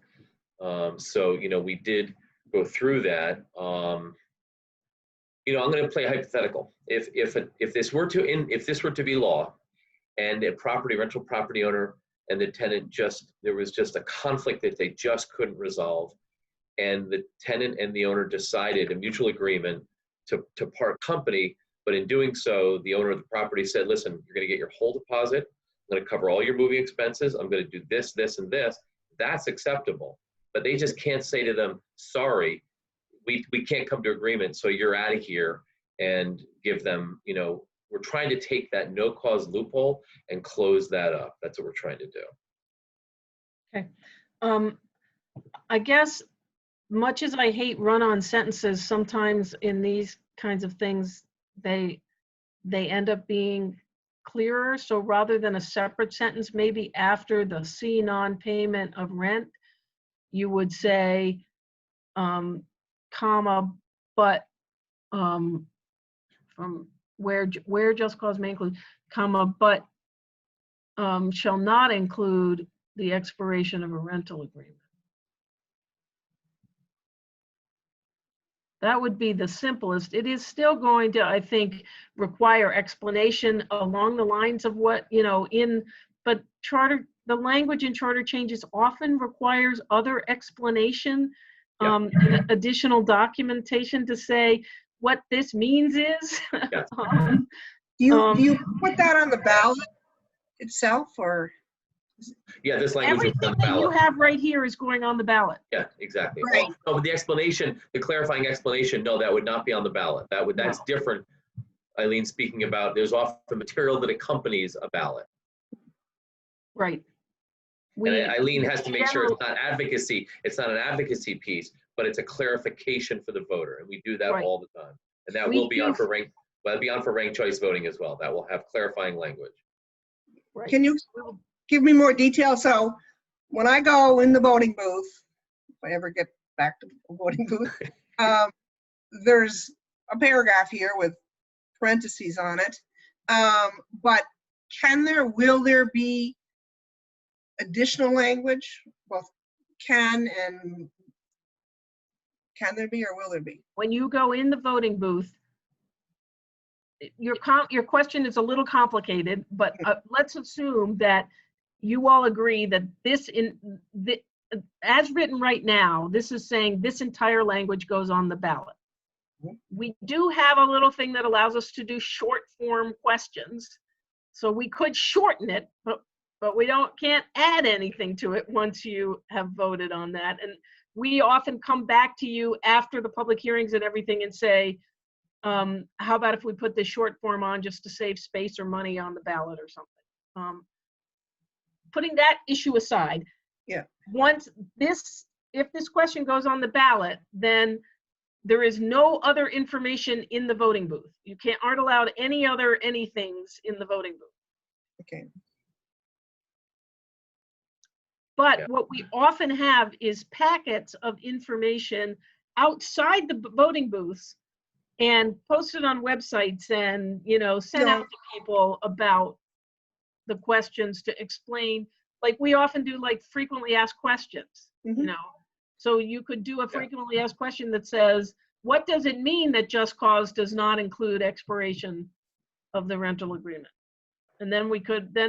So, we did go through that. I'm going to play a hypothetical. If this were to be law, and a rental property owner and the tenant there was just a conflict that they just couldn't resolve, and the tenant and the owner decided a mutual agreement to part company, but in doing so, the owner of the property said, listen, you're going to get your whole deposit, I'm going to cover all your moving expenses, I'm going to do this, this, and this. That's acceptable. But they just can't say to them, sorry, we can't come to agreement, so you're out of here, and give them, we're trying to take that no cause loophole and close that up. That's what we're trying to do. Okay. I guess, much as I hate run-on sentences, sometimes in these kinds of things, they end up being clearer. So rather than a separate sentence, maybe after the C non-payment of rent, you would say, comma, but from where just cause may include, comma, but shall not include the expiration of a rental agreement. That would be the simplest. It is still going to, I think, require explanation along the lines of what, but the language in charter changes often requires other explanation, and additional documentation to say what this means is. Yeah. Do you put that on the ballot itself, or? Yeah, this language is Everything on the that you ballot. have right here is going on the ballot. Yeah, exactly. Right. Oh, but the explanation, the clarifying explanation, no, that would not be on the ballot. That's different. Eileen speaking about, there's often material that accompanies a ballot. Right. And Eileen has to make sure it's not advocacy. It's not an advocacy piece, but it's a clarification for the voter. And we do that all the time. And that will be on for ranked, that'll be on for ranked choice voting as well. That will have clarifying language. Right. Can you give me more detail? So when I go in the voting booth, if I ever get back to the voting booth, there's a paragraph here with parentheses on it. But will there be additional language? Both can there be, or will there be? When you go in the voting booth, your question is a little complicated, but let's assume that you all agree that as written right now, this is saying this entire language goes on the ballot. We do have a little thing that allows us to do short form questions. So we could shorten it, but we can't add anything to it once you have voted on that. And we often come back to you after the public hearings and everything and say, how about if we put this short form on just to save space or money on the ballot or something? Putting that issue aside, if this question goes on the ballot, then there is no other information in the voting booth. You aren't allowed any other anythings in the voting booth. Okay. But what we often have is packets of information outside the voting booths and posted on websites and, sent out to people about the questions to explain. Like we often do like frequently asked questions, So you could do a frequently asked question that says, what does it mean that just cause does not include expiration of the rental agreement? And then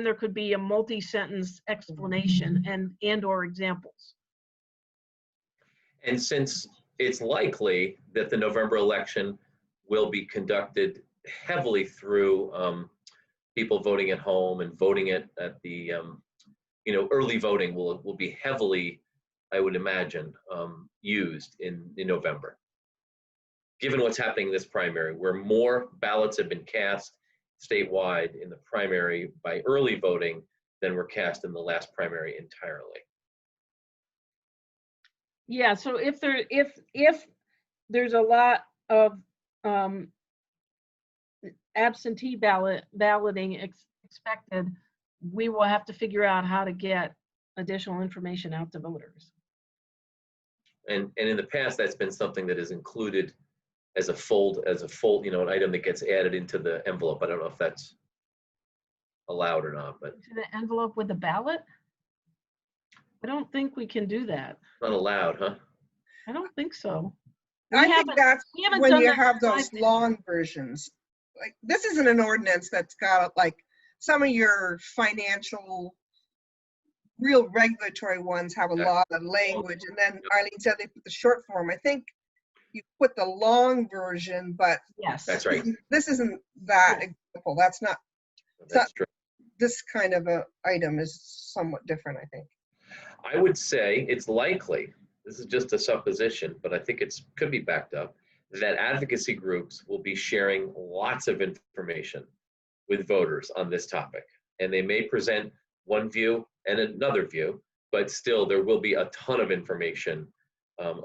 there could be a multi-sentence explanation and or examples. And since it's likely that the November election will be conducted heavily through people voting at home and voting at the, early voting will be heavily, I would imagine, used in November. Given what's happening in this primary, where more ballots have been cast statewide in the primary by early voting than were cast in the last primary entirely. Yeah, so if there's a lot of absentee balloting expected, we will have to figure out how to get additional information out to voters. And in the past, that's been something that is included as a fold, an item that gets added into the envelope. I don't know if that's allowed or not, but. To the envelope with the ballot? I don't think we can do that. Not allowed, huh? I don't think so. I think that's when you have those long versions. Like, this isn't an ordinance that's got like some of your financial, real regulatory ones have a lot of language. And then Arlene said they put the short form. I think you put the long version, but yes, that's right. This isn't that example. That's not. That's true. This kind of a item is somewhat different, I think. I would say it's likely, this is just a supposition, but I think it could be backed up, that advocacy groups will be sharing lots of information with voters on this topic. And they may present one view and another view, but still there will be a ton of information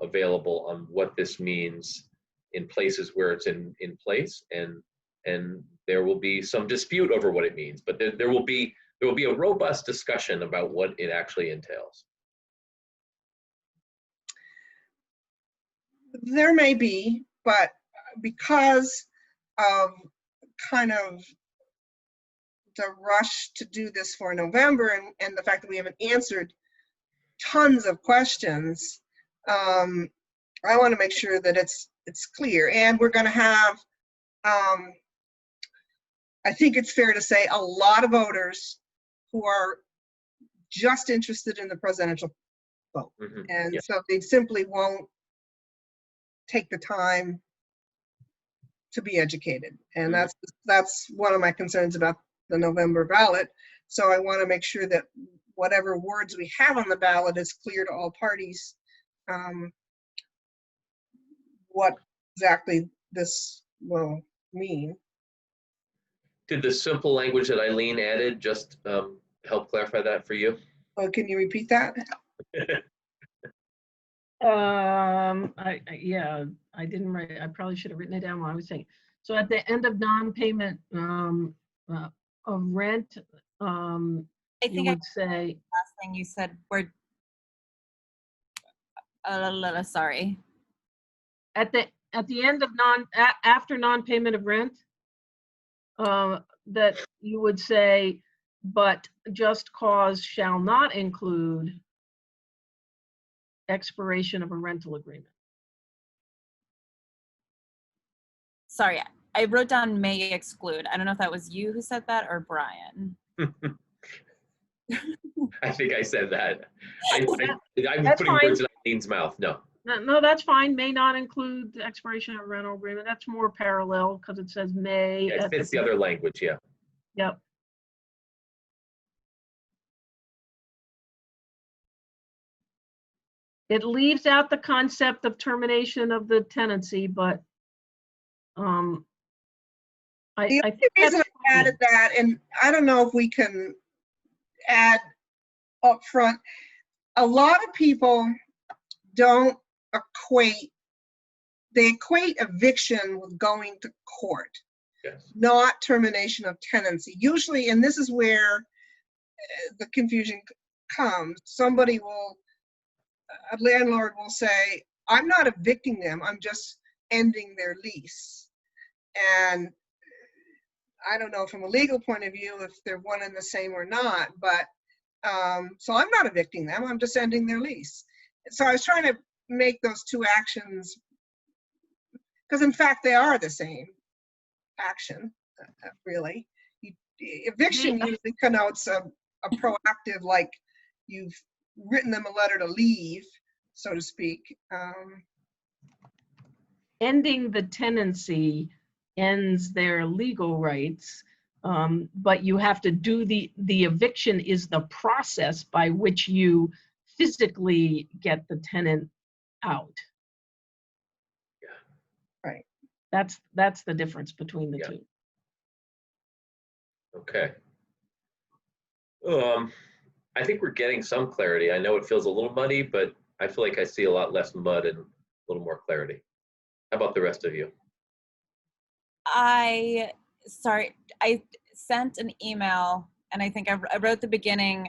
available on what this means in places where it's in place and and there will be some dispute over what it means, but there will be a robust discussion about what it actually entails. There may be, but because of kind of the rush to do this for November and the fact that we haven't answered tons of questions, I want to make sure that it's clear. And we're going to have, I think it's fair to say, a lot of voters who are just interested in the presidential vote. Mhm. And Yeah. so they simply won't take the time to be educated. And Mhm. that's one of my concerns about the November ballot. So I want to make sure that whatever words we have on the ballot is clear to all parties, what exactly this will mean. Did the simple language that Eileen added just help clarify that for you? Oh, can you repeat that? Yeah, I didn't write, I probably should have written it down while I was saying. So at the end of non-payment of rent, I you think I would say, last thing you said were, sorry. at the end of after non-payment of rent, that you would say, but just cause shall not include expiration of a rental agreement. Sorry, I wrote down may exclude. I don't know if that was you who said that or Brian. I think I said that. I'm That's putting fine. words in Eileen's mouth. No. No, that's fine. May not include the expiration of a rental agreement. That's more parallel because it says may. Yeah, it fits the other language, yeah. Yep. It leaves out the concept of termination of the tenancy, but The I only think reason that's I added that, and I don't know if we can add up front, a lot of people don't they equate eviction with going to court, Yes. not termination of tenancy. Usually, and this is where the confusion comes, a landlord will say, I'm not evicting them, I'm just ending their lease. And I don't know from a legal point of view if they're one and the same or not, but so I'm not evicting them, I'm just ending their lease. So I was trying to make those two actions, because in fact they are the same action, really. Eviction usually connotes a proactive, like you've written them a letter to leave, so to speak. ending the tenancy ends their legal rights, but you have to do the eviction is the process by which you physically get the tenant out. Yeah. Right. That's the difference between the Yeah. two. Okay. I think we're getting some clarity. I know it feels a little muddy, but I feel like I see a lot less mud and a little more clarity. How about the rest of you? I sent an email and I think I rewrote the beginning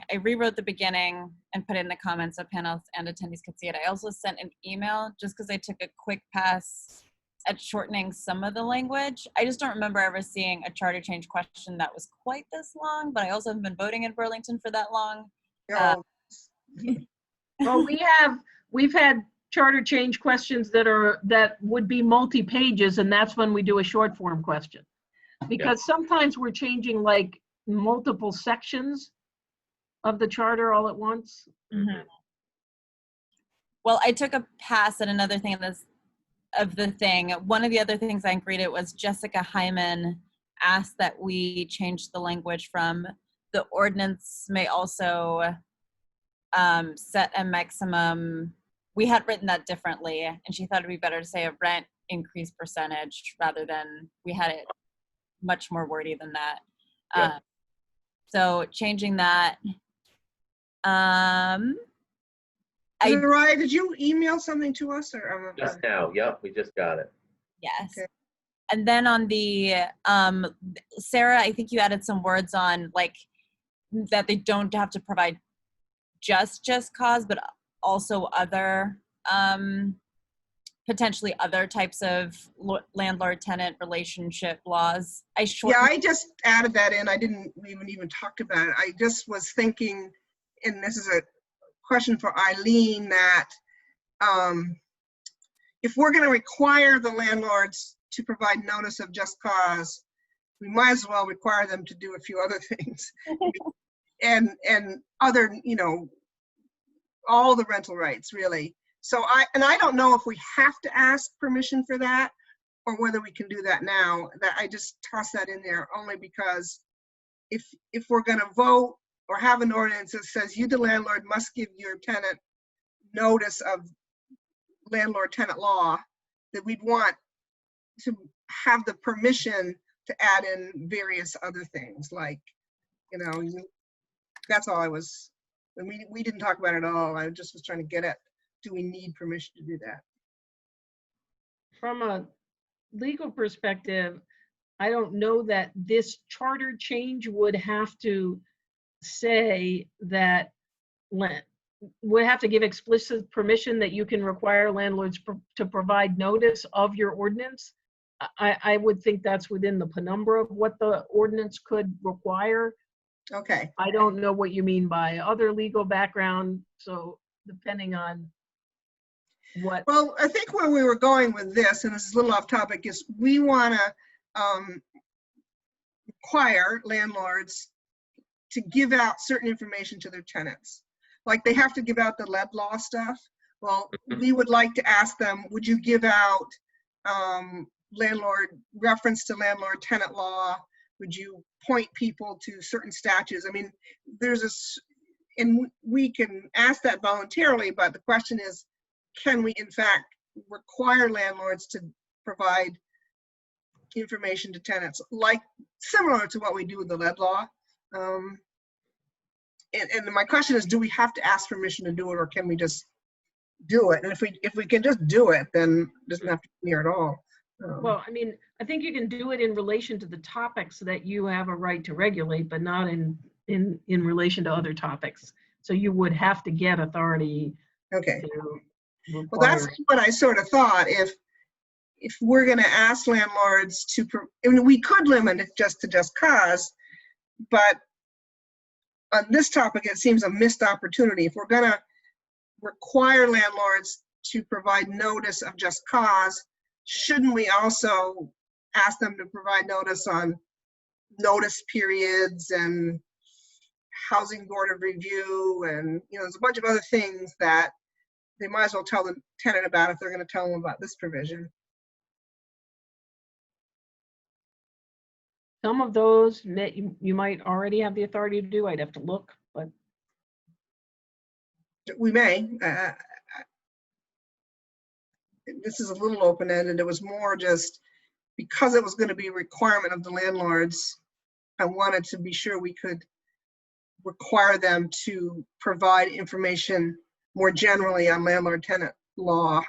and put it in the comments so panelists and attendees could see it. I also sent an email just because I took a quick pass at shortening some of the language. I just don't remember ever seeing a charter change question that was quite this long, but I also haven't been voting in Burlington for that long. Well, we've had charter change questions that would be multi-pages, and that's when we do a short form question. Because sometimes we're changing like multiple sections of the charter all at once. Mm-hmm. Well, I took a pass at another thing of the thing. One of the other things I agreed it was Jessica Hyman asked that we change the language from the ordinance may also set a maximum. We had written that differently, and she thought it'd be better to say a rent increase percentage rather than we had it much more wordy than that. Yeah. So changing that. Mariah, did you email something to us or? Just now, yep, we just got it. Yes. Okay. And then on the, Sarah, I think you added some words on like that they don't have to provide just cause, but also other, potentially other types of landlord-tenant relationship laws. Yeah, I just added that in. I didn't even talk about it. I just was thinking, and this is a question for Eileen, that if we're going to require the landlords to provide notice of just cause, we might as well require them to do a few other things. and other, you know, all the rental rights, really. So I don't know if we have to ask permission for that or whether we can do that now. That I just toss that in there only because if we're going to vote or have an ordinance that says you, the landlord, must give your tenant notice of landlord-tenant law, that we'd want to have the permission to add in various other things, like, you know, that's all I was, we didn't talk about it at all. I just was trying to get at, do we need permission to do that? From a legal perspective, I don't know that this charter change would have to say that would have to give explicit permission that you can require landlords to provide notice of your ordinance. I would think that's within the penumbra of what the ordinance could require. Okay. I don't know what you mean by other legal background, so depending on what. Well, I think where we were going with this, and this is a little off topic, is we want to require landlords to give out certain information to their tenants. Like they have to give out the lead law stuff. Well, we would like to ask them, would you give out reference to landlord tenant law? Would you point people to certain statutes? I mean, and we can ask that voluntarily, but the question is, can we in fact require landlords to provide information to tenants, like similar to what we do with the lead law? And my question is, do we have to ask permission to do it, or can we just do it? And if we can just do it, then it doesn't have to be here at all. Well, I mean, I think you can do it in relation to the topics that you have a right to regulate, but not in relation to other topics. So you would have to get authority. Okay. To well, that's what I sort of thought. If we're going to ask landlords to, I mean, we could limit it just to just cause, but on this topic, it seems a missed opportunity. If we're going to require landlords to provide notice of just cause, shouldn't we also ask them to provide notice on notice periods and housing board of review, and there's a bunch of other things that they might as well tell the tenant about if they're going to tell them about this provision. Some of those that you might already have the authority to do. I'd have to look, but we may. This is a little open-ended. It was more just because it was going to be a requirement of the landlords, I wanted to be sure we could require them to provide information more generally on landlord-tenant law.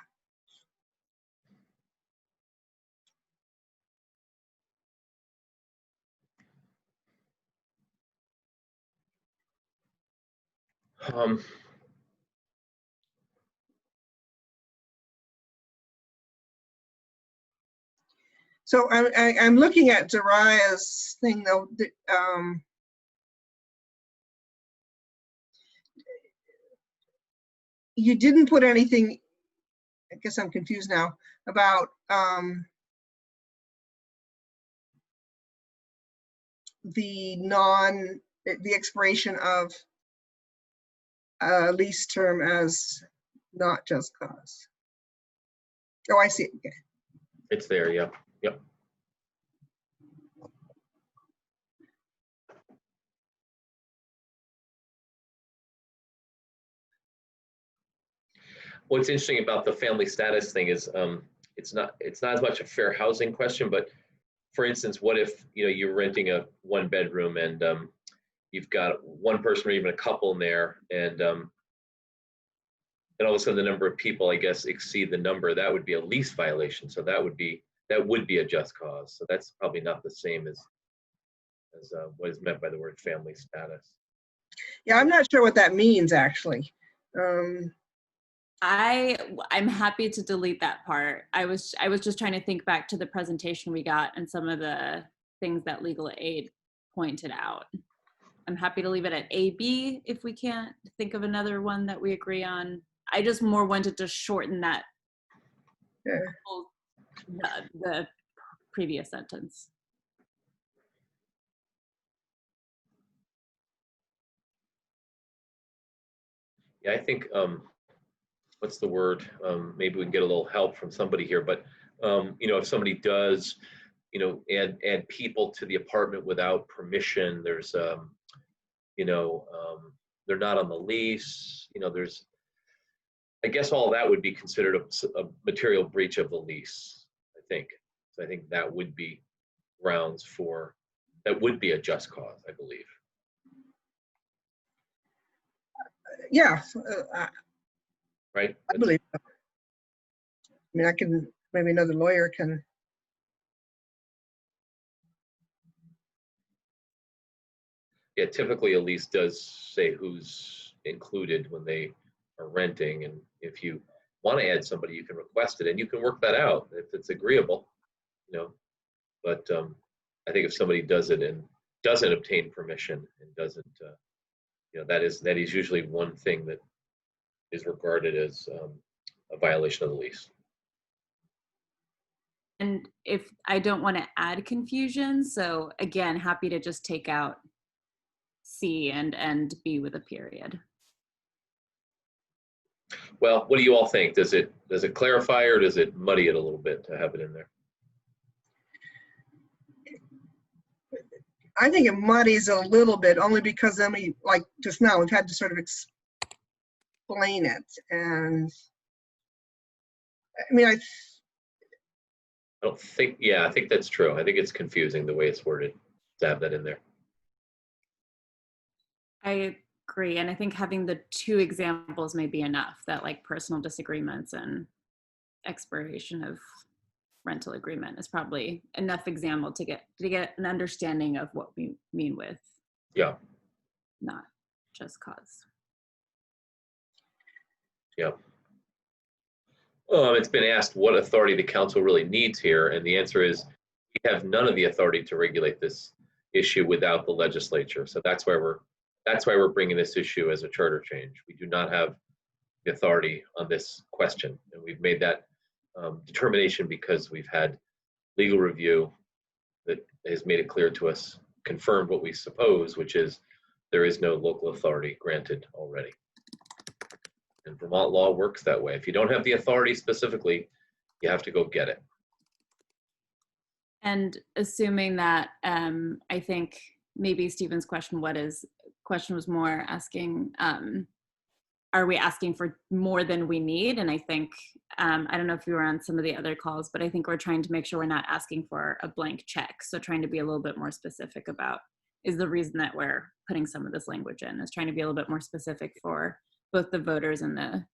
So I'm looking at Zariah's thing though. You didn't put anything, I guess I'm confused now, about the expiration of lease term as not just cause. Oh, I see. Okay. It's there, yeah. Yep. What's interesting about the family status thing is it's not as much a fair housing question, but for instance, what if you're renting a 1-bedroom and you've got one person or even a couple in there, and all of a sudden the number of people, I guess, exceed the number, that would be a lease violation. So that would be that would be a just cause. So that's probably not the same as what is meant by the word family status. Yeah, I'm not sure what that means, actually. I'm happy to delete that part. I was just trying to think back to the presentation we got and some of the things that legal aid pointed out. I'm happy to leave it at AB if we can't think of another one that we agree on. I just more wanted to shorten that, Yeah. the previous sentence. Yeah, I think, what's the word? Maybe we can get a little help from somebody here, but if somebody does, add people to the apartment without permission, there's, they're not on the lease, I guess all that would be considered a material breach of the lease, I think. So I think that would be grounds that would be a just cause, I believe. Yeah, Right? I believe so. I mean, maybe another lawyer can. Yeah, typically a lease does say who's included when they are renting, and if you want to add somebody, you can request it, and you can work that out if it's agreeable, But I think if somebody does it and doesn't obtain permission and doesn't, that is usually one thing that is regarded as a violation of the lease. And if I don't want to add confusion, so again, happy to just take out C and B with a period. Well, what do you all think? Does it clarify or does it muddy it a little bit to have it in there? I think it muddies a little bit, only because then like just now, we've had to sort of explain it. And I mean, I don't think, I think that's true. I think it's confusing the way it's worded to have that in there. I agree. And I think having the two examples may be enough, that like personal disagreements and expiration of rental agreement is probably enough example to get an understanding of what we mean with not just cause. Yeah. It's been asked what authority the council really needs here, and the answer is we have none of the authority to regulate this issue without the legislature. So that's why we're bringing this issue as a charter change. We do not have the authority on this question, and we've made that determination because we've had legal review that has made it clear to us, confirmed what we suppose, which is there is no local authority granted already. And Vermont law works that way. If you don't have the authority specifically, you have to go get it. And assuming that, I think maybe Stephen's question was more asking, are we asking for more than we need? And I think, I don't know if you were on some of the other calls, but I think we're trying to make sure we're not asking for a blank check. So trying to be a little bit more specific about is the reason that we're putting some of this language in, is trying to be a little bit more specific for both the voters and the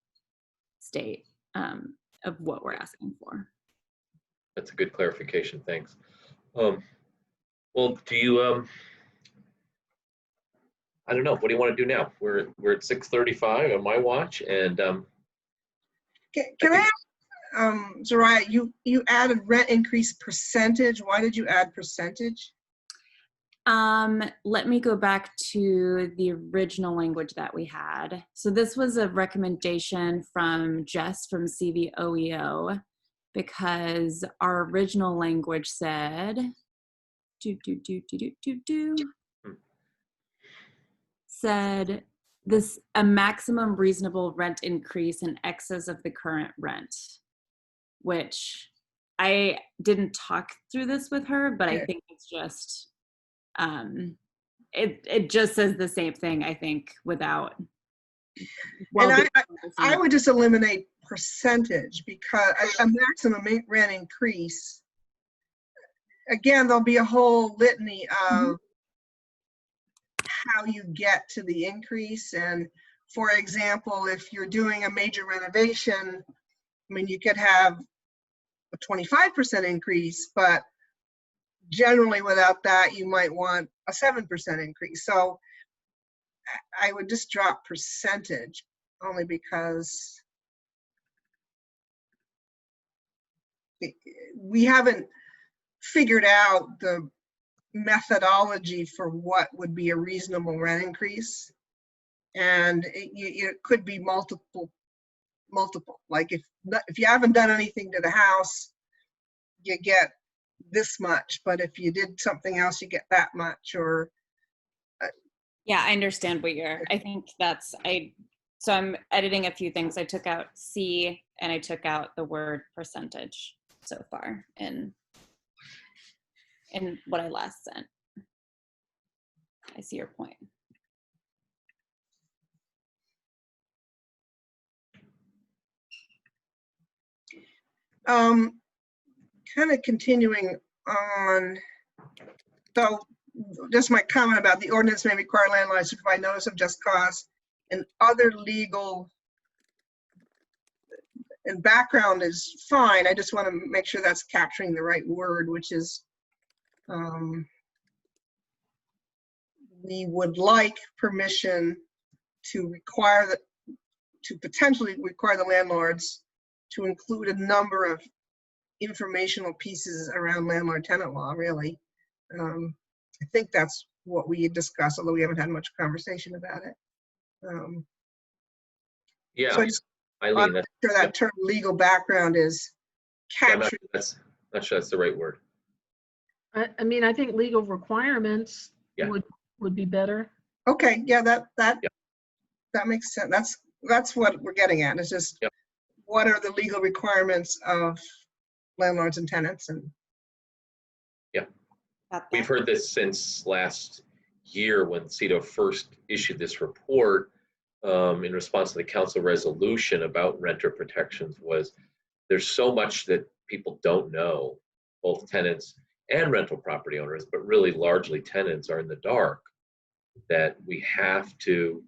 state of what we're asking for. That's a good clarification, thanks. Well, do you, I don't know, what do you want to do now? We're at 6:35 on my watch, and can I ask, Zariah, you added rent increase percentage. Why did you add percentage? Let me go back to the original language that we had. So this was a recommendation from Jess from CVOEO, because our original language said, said this, a maximum reasonable rent increase in excess of the current rent, which I didn't talk through this with her, but I think it's just, it just says the same thing, I think, without. And I would just eliminate percentage, because a maximum rent increase, again, there'll be a whole litany of how you get to the increase. And for example, if you're doing a major renovation, I mean, you could have a 25% increase, but generally without that, you might want a 7% increase. So I would just drop percentage only because we haven't figured out the methodology for what would be a reasonable rent increase. And it could be multiple. Like if you haven't done anything to the house, you get this much, but if you did something else, you get that much. Or yeah, I understand what I think so I'm editing a few things. I took out C and I took out the word percentage so far in what I last sent. I see your point. Kind of continuing on, so just my comment about the ordinance may require landlords to provide notice of just cause and other legal, and background is fine. I just want to make sure that's capturing the right word, which is we would like permission to potentially require the landlords to include a number of informational pieces around landlord-tenant law, really. I think that's what we discussed, although we haven't had much conversation about it. Yeah, so I just Eileen, want to make sure that term legal background is captured. Not sure that's the right word. I mean, I think legal requirements would be better. Okay, yeah, that makes sense. That's what we're getting at. It's just what are the legal requirements of landlords and tenants? And we've heard this since last year when CEDO first issued this report in response to the council resolution about renter protections. Was there's so much that people don't know, both tenants and rental property owners, but really largely tenants are in the dark, that we have to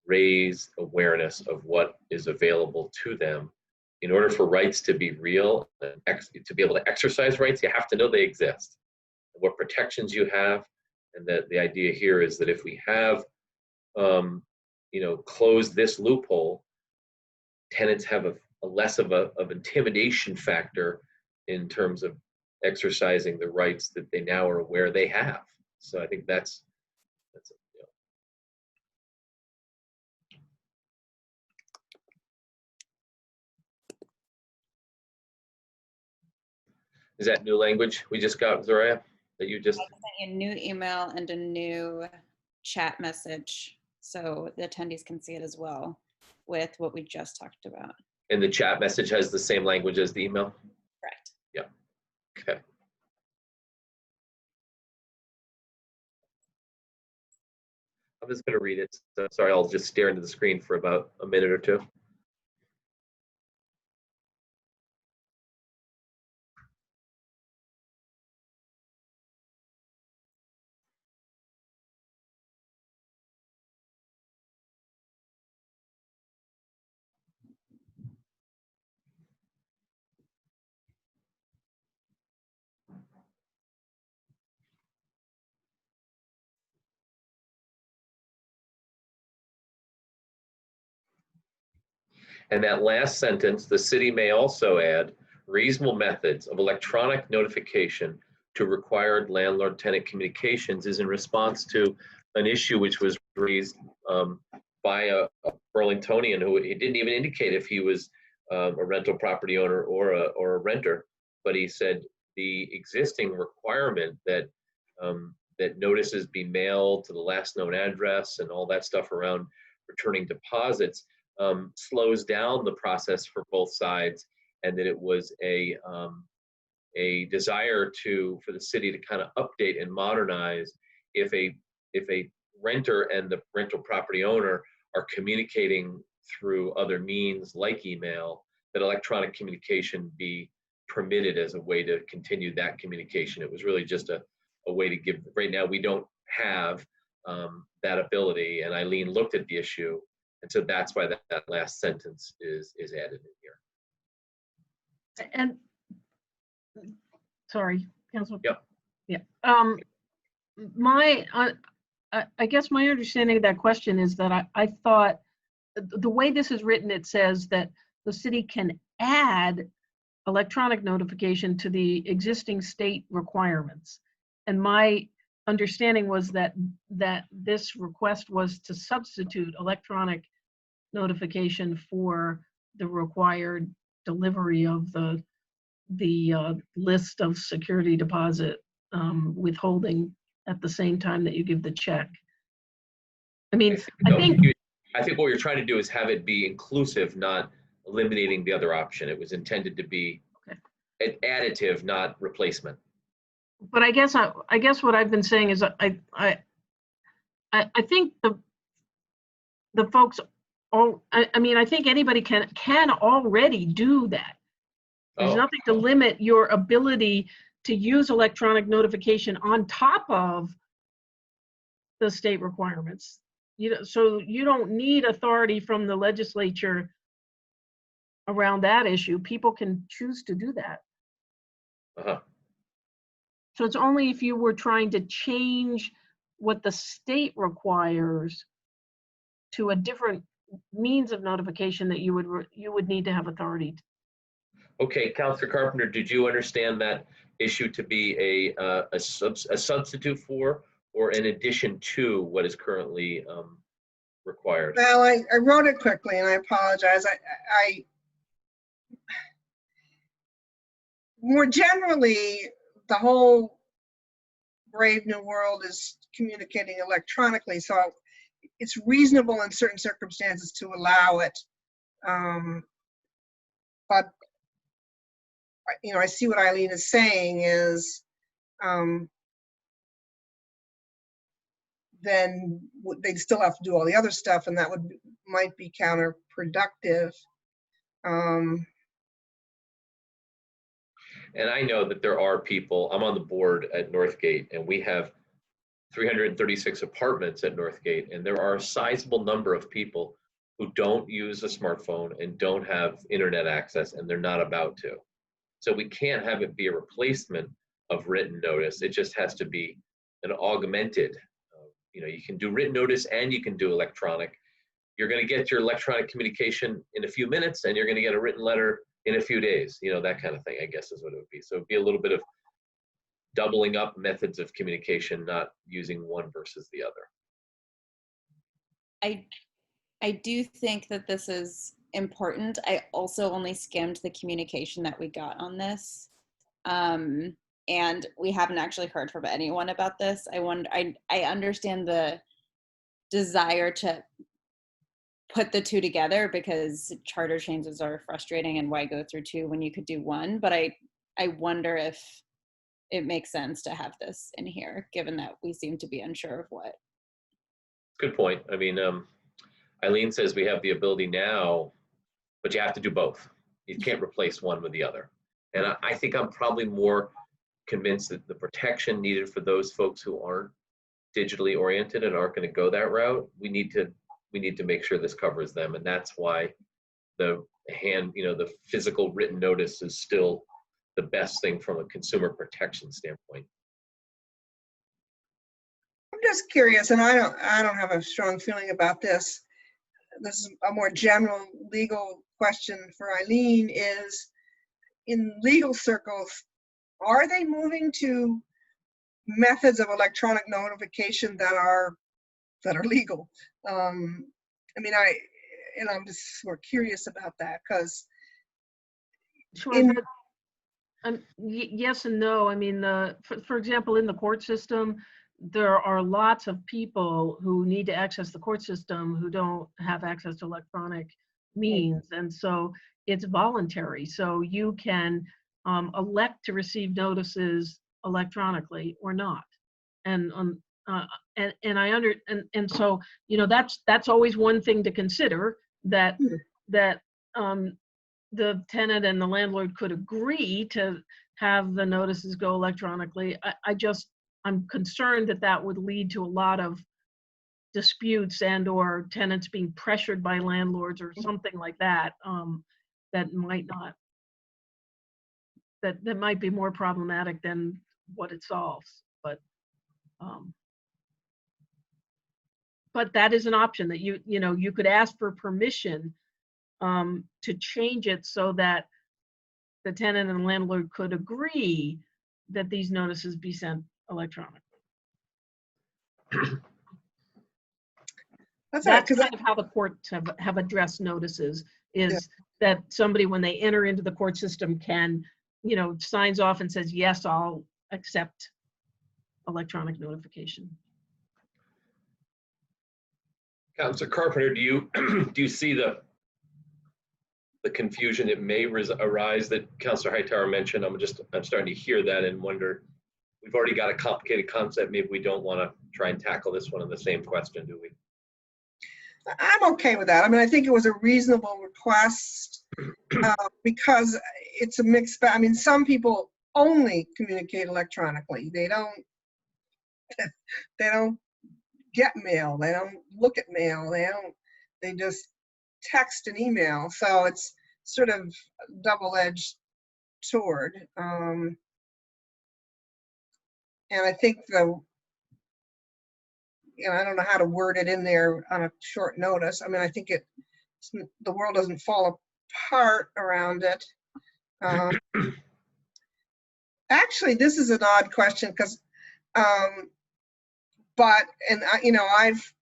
raise awareness of what is available to them. In order for rights to be real, to be able to exercise rights, you have to know they exist, what protections you have. And that the idea here is that if we have, closed this loophole, tenants have a less of intimidation factor in terms of exercising the rights that they now are aware they have. So I think that's Is that new language we just got, Zoraya, that you just? I sent you a new email and a new chat message so the attendees can see it as well with what we just talked about. And the chat message has the same language as the email? Correct. Yeah. Okay. I'm just going to read it. So, sorry, I'll just stare into the screen for about a minute or two. And that last sentence, the city may also add reasonable methods of electronic notification to required landlord-tenant communications, is in response to an issue which was raised by a Burlingtonian who it didn't even indicate if he was a rental property owner or a renter, but he said the existing requirement that that notices be mailed to the last known address and all that stuff around returning deposits slows down the process for both sides, and that it was a desire for the city to kind of update and modernize if a renter and the rental property owner are communicating through other means like email, that electronic communication be permitted as a way to continue that communication. It was really just a way to give. Right now we don't have that ability, and Eileen looked at the issue. And so that's why that last sentence is added in here. And Sorry, Council. Yep. Yeah. I guess my understanding of that question is that I thought the way this is written, it says that the city can add electronic notification to the existing state requirements. And my understanding was that this request was to substitute electronic notification for the required delivery of the list of security deposit withholding at the same time that you give the check. I mean, I think what you're trying to do is have it be inclusive, not eliminating the other option. It was intended to be an additive, not replacement. But I guess what I've been saying is I think the folks all I mean I think anybody can already do that. There's nothing to limit your ability to use electronic notification on top of the state requirements. So you don't need authority from the legislature around that issue. People can choose to do that. So it's only if you were trying to change what the state requires to a different means of notification that you would need to have authority. Okay, Councilor Carpenter, did you understand that issue to be a substitute for or in addition to what is currently required? Well, I wrote it quickly and I apologize. I more generally, the whole brave new world is communicating electronically, so it's reasonable in certain circumstances to allow it. But I see what Eileen is saying is then they'd still have to do all the other stuff, and that might be counterproductive. And I know that there are people, I'm on the board at Northgate, and we have 336 apartments at Northgate, and there are a sizable number of people who don't use a smartphone and don't have internet access, and they're not about to. So we can't have it be a replacement of written notice. It just has to be an augmented. You can do written notice and you can do electronic. You're going to get your electronic communication in a few minutes, and you're going to get a written letter in a few days. That kind of thing, I guess, is what it would be. So it'd be a little bit of doubling up methods of communication, not using one versus the other. I do think that this is important. I also only skimmed the communication that we got on this. And we haven't actually heard from anyone about this. I understand the desire to put the two together because charter changes are frustrating, and why go through two when you could do one? But I wonder if it makes sense to have this in here, given that we seem to be unsure of what. Good point. I mean, Eileen says we have the ability now, but you have to do both. You can't replace one with the other. And I think I'm probably more convinced that the protection needed for those folks who aren't digitally oriented and aren't going to go that route, we need to make sure this covers them. And that's why the physical written notice is still the best thing from a consumer protection standpoint. I'm just curious, and I don't have a strong feeling about this. This is a more general legal question for Eileen. Is in legal circles, are they moving to methods of electronic notification that are legal? I'm just sort of curious about that because. Sure. Yes and no. I mean, for example, in the court system, there are lots of people who need to access the court system who don't have access to electronic means, and so it's voluntary. So you can elect to receive notices electronically or not, and so that's always one thing to consider, that the tenant and the landlord could agree to have the notices go electronically. I'm concerned that would lead to a lot of disputes and/or tenants being pressured by landlords or something like that. That might not that might be more problematic than what it solves. But that is an option that you could ask for permission to change it so that the tenant and landlord could agree that these notices be sent electronically. That's all right, That's 'cause kind of how the courts have addressed notices, is that somebody, when they enter into the court system, can, signs off and says, yes, I'll accept electronic notification. Councilor Carpenter, do you see the confusion that may arise that Councilor Hightower mentioned? I'm starting to hear that and wonder, we've already got a complicated concept. Maybe we don't want to try and tackle this one in the same question, do we? I'm okay with that. I mean, I think it was a reasonable request because it's a mixed bag. I mean, some people only communicate electronically. They don't get mail. They don't look at mail. They just text and email. So it's sort of double-edged sword. And I think I don't know how to word it in there on a short notice. I mean, I think the world doesn't fall apart around it. Actually, this is an odd question because, I've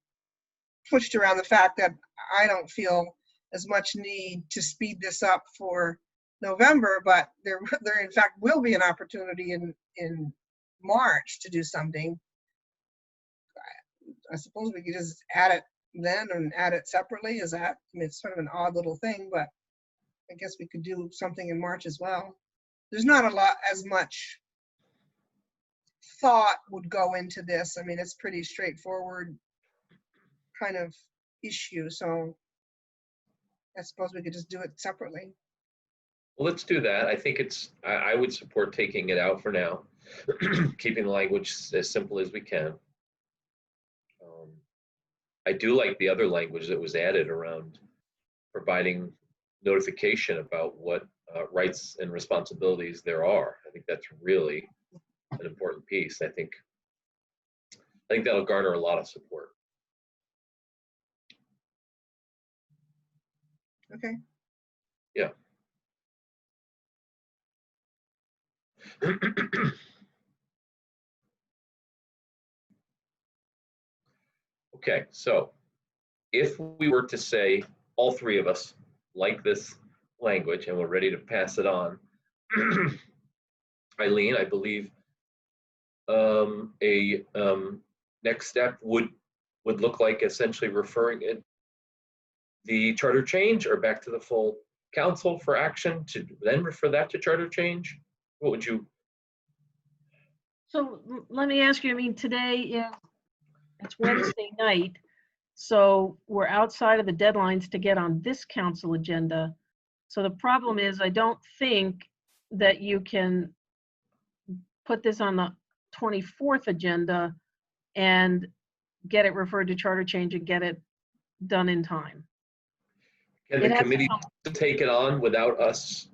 pushed around the fact that I don't feel as much need to speed this up for November, but there in fact will be an opportunity in March to do something. I suppose we could just add it then and add it separately. I mean, it's sort of an odd little thing, but I guess we could do something in March as well. There's not as much thought would go into this. I mean, it's pretty straightforward kind of issue. So I suppose we could just do it separately. Well, let's do that. I think I would support taking it out for now, keeping the language as simple as we can. I do like the other language that was added around providing notification about what rights and responsibilities there are. I think that's really an important piece. I think that'll garner a lot of support. Okay. Yeah. Okay, so if we were to say all three of us like this language and we're ready to pass it on, Eileen, I believe a next step would look like essentially referring it the charter change or back to the full council for action to then refer that to charter change. What would you? So let me ask you, I mean, today it's Wednesday night, so we're outside of the deadlines to get on this council agenda. So the problem is, I don't think that you can put this on the 24th agenda and get it referred to charter change and get it done in time. Can the committee take it on without us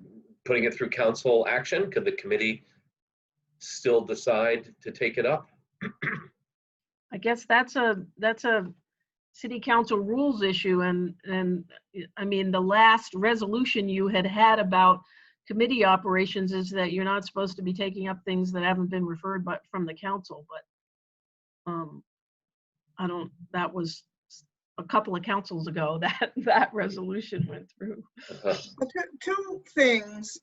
putting it through council action? Could the committee still decide to take it up? I guess that's a city council rules issue, and I mean, the last resolution you had about committee operations is that you're not supposed to be taking up things that haven't been referred from the council, but that was a couple of councils ago that resolution went through. Two things.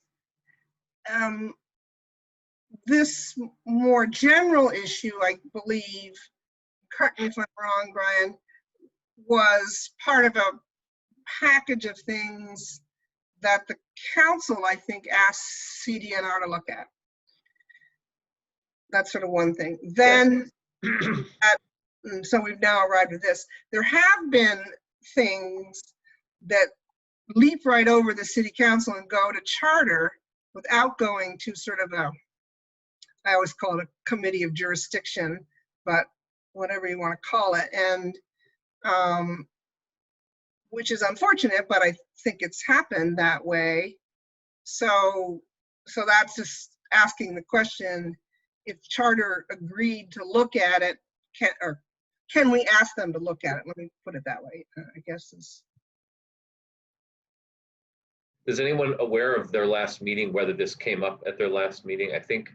This more general issue, I believe, correct me if I'm wrong, Brian, was part of a package of things that the council, I think, asked CDNR to look at. That's sort of one thing. Then, so we've now arrived at this. There have been things that leap right over the city council and go to charter without going to sort of I always call it a committee of jurisdiction, but whatever you want to call it, and which is unfortunate, but I think it's happened that way. So so that's just asking the question, if charter agreed to look at it, can we ask them to look at it? Let me put it that way, I guess is. Is anyone aware of their last meeting, whether this came up at their last meeting? I think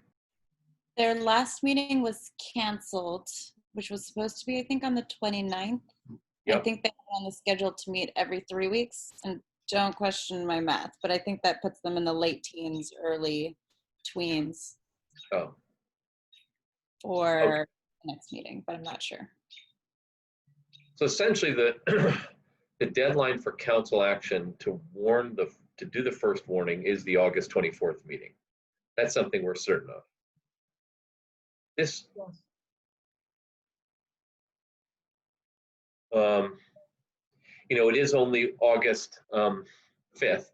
Their last meeting was canceled, which was supposed to be, I think, on the 29th. I Yep. think they're on the schedule to meet every 3 weeks. And don't question my math, but I think that puts them in the late teens, early tweens oh, for the next meeting, but I'm not sure. so essentially the the deadline for council action to do the first warning is the August 24th meeting. That's something we're certain of. This, you know, it is only August 5th.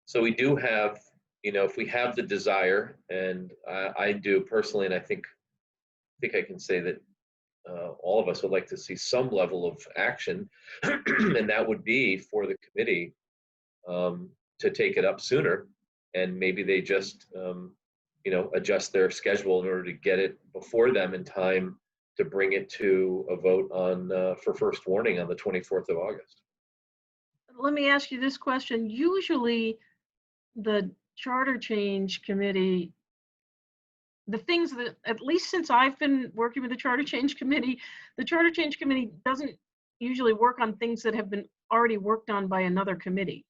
So we do have, you know, if we have the desire, and I do personally, and I think I can say that all of us would like to see some level of action, and that would be for the committee to take it up sooner, and maybe they just, you know, adjust their schedule in order to get it before them in time to bring it to a vote on for first warning on the 24th of August. Let me ask you this question. Usually the charter change committee, the things that, at least since I've been working with the charter change committee, the charter change committee doesn't usually work on things that have been already worked on by another committee.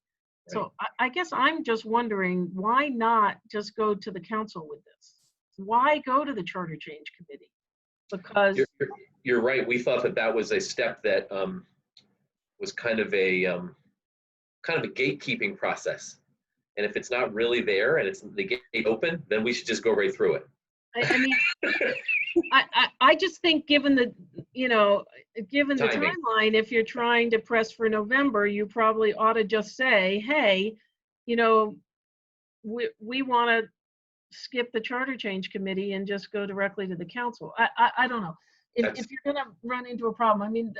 Right. So I guess I'm just wondering, why not just go to the council with this? Why go to the charter change committee? Because you're right. We thought that was a step that was kind of a gatekeeping process. And if it's not really there and it's the gate open, then we should just go right through it. I mean, I just think given the, you know, given the Timing. timeline, if you're trying to press for November, you probably ought to just say, hey, you know, we want to skip the charter change committee and just go directly to the council. I don't know. If you're going to run into a problem, I mean,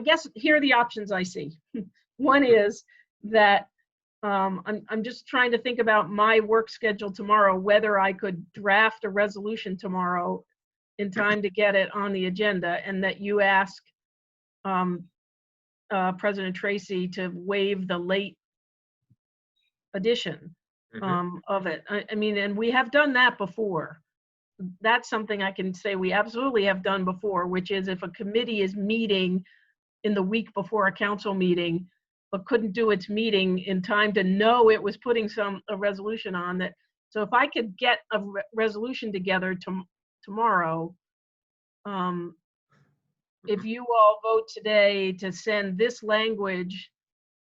I guess here are the options I see. One is that I'm just trying to think about my work schedule tomorrow, whether I could draft a resolution tomorrow in time to get it on the agenda, and that you ask President Tracy to waive the late edition of it. I mean, and we have done that before. That's something I can say we absolutely have done before, which is if a committee is meeting in the week before a council meeting, but couldn't do its meeting in time to know it was putting a resolution on that. So if I could get a resolution together tomorrow, if you all vote today to send this language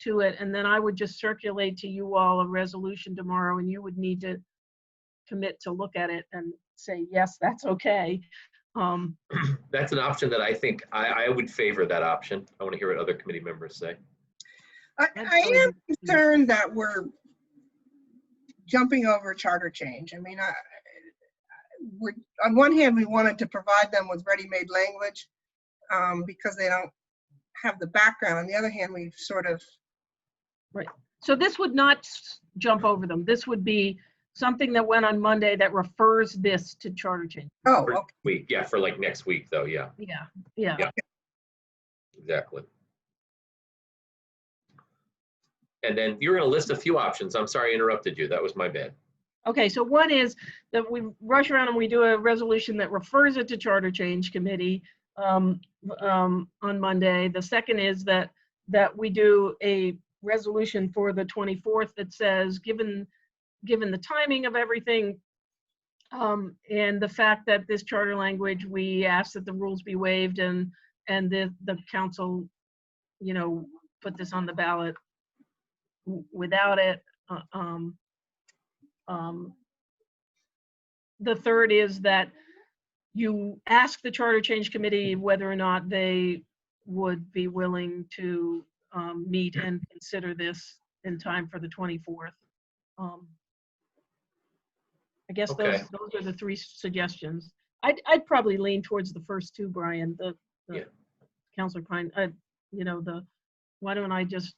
to it, and then I would just circulate to you all a resolution tomorrow, and you would need to commit to look at it and say, yes, that's okay. That's an option that I think I would favor that option. I want to hear what other committee members say. I am concerned that we're jumping over charter change. I mean, we're, on one hand, we wanted to provide them with ready-made language because they don't have the background. On the other hand, we've sort of... Right. So this would not jump over them. This would be something that went on Monday that refers this to charter change. Oh, okay. Week, yeah, for like next week, though, yeah. Yeah. Okay. Exactly. And then you're going to list a few options. I'm sorry I interrupted you. That was my bad. Okay, so one is that we rush around and we do a resolution that refers it to Charter Change Committee on Monday. The second is that we do a resolution for the 24th that says, given the timing of everything and the fact that this charter language, we ask that the rules be waived and the council, you know, put this on the ballot without it. The third is that you ask the Charter Change Committee whether or not they would be willing to meet and consider this in time for the 24th. I guess Okay. those are the three suggestions. I'd probably lean towards the first two, Brian. Yeah. Councilor Pine. You know, why don't I just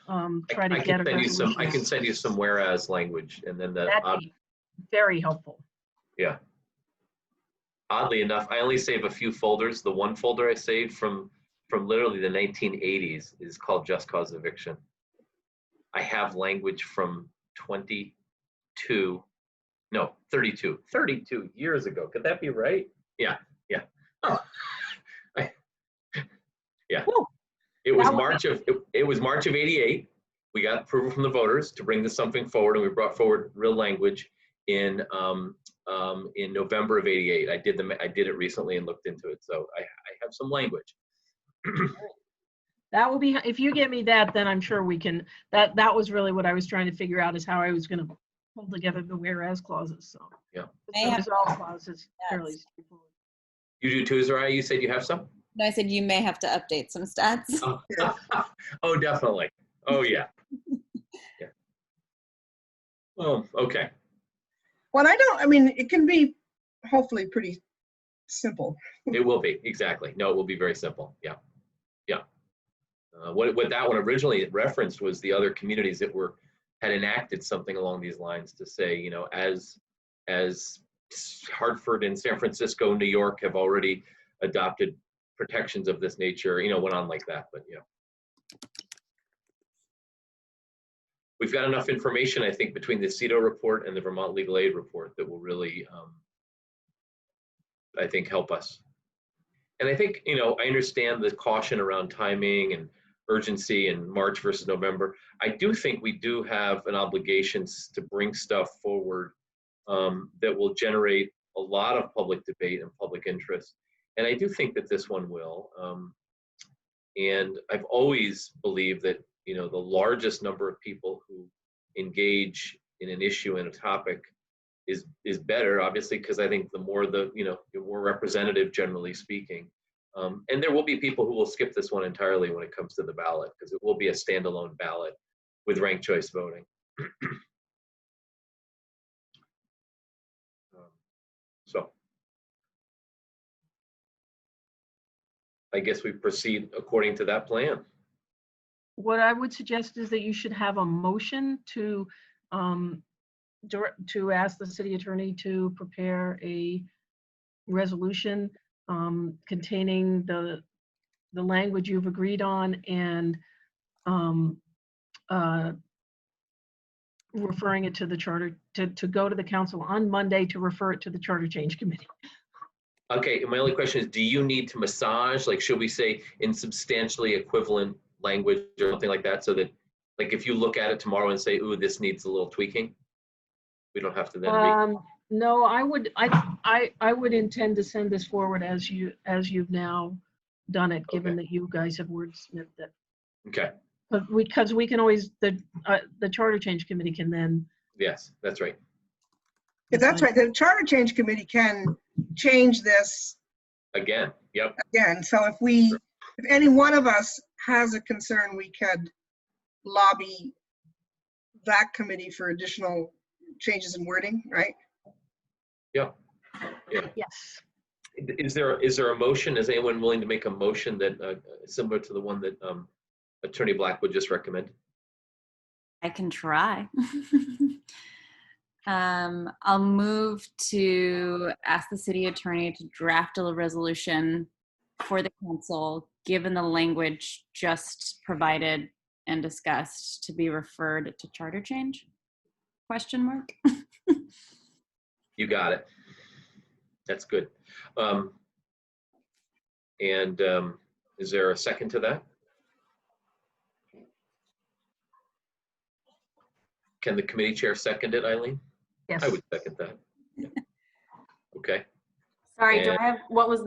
try to I get can a send you some. I resolution. can send you some whereas language, and then the That'd be very helpful. yeah. Oddly enough, I only save a few folders. The one folder I saved from literally the 1980s is called Just Cause Eviction. I have language from 32 years ago. Could that be right? Yeah. Oh, yeah. Whew. It was That would March of '88. We got approval from the voters to bring this something forward, and we brought forward real language in November of '88. I did it recently and looked into it, so I have some language. That will be, if you get me that, then I'm sure we can, that was really what I was trying to figure out, is how I was going to pull together the whereas clauses, so. Yeah. The resolve clause is fairly straightforward. You do too, Zariah? You said you have some? No, I said you may have to update some stats. Oh, definitely. Oh, yeah. Yeah. Oh, okay. Well, I mean, it can be hopefully pretty simple. It will be, exactly. No, it will be very simple. Yeah. What that one originally referenced was the other communities that had enacted something along these lines to say, you know, as Hartford and San Francisco, New York have already adopted protections of this nature, you know, went on like that, but yeah. We've got enough information, I think, between the CEDO report and the Vermont Legal Aid report that will really, I think, help us. And I think, you know, I understand the caution around timing and urgency in March versus November. I do think we do have an obligation to bring stuff forward that will generate a lot of public debate and public interest. And I do think that this one will. And I've always believed that, you know, the largest number of people who engage in an issue and a topic is better, obviously, because I think the more the more representative, generally speaking. And there will be people who will skip this one entirely when it comes to the ballot, because it will be a standalone ballot with ranked choice voting. So I guess we proceed according to that plan. What I would suggest is that you should have a motion to ask the city attorney to prepare a resolution containing the language you've agreed on, and referring it to the charter, to go to the council on Monday to refer it to the charter change committee. Okay, and my only question is, do you need to massage, like, should we say in substantially equivalent language or something like that, so that, like, if you look at it tomorrow and say, ooh, this needs a little tweaking, we don't have to then No, I would intend to send this forward as you've now done it, given that you guys have wordsmithed it. Okay. Because we can always, the charter change committee can then. Yes, that's right. Yeah, that's right. The Charter Change Committee can change this Again, yep. again. So if any one of us has a concern, we could lobby that committee for additional changes in wording, right? Yeah. Yes. Is there a motion? Is anyone willing to make a motion that similar to the one that Attorney Blackwood just recommended? I can try. I'll move to ask the city attorney to draft a resolution for the council, given the language just provided and discussed, to be referred to charter change? Question mark. You got it. That's good. Is there a second to that? Can the committee chair second it, Eileen? Yes. I would second that. Yeah. Okay. Sorry, do I have, what was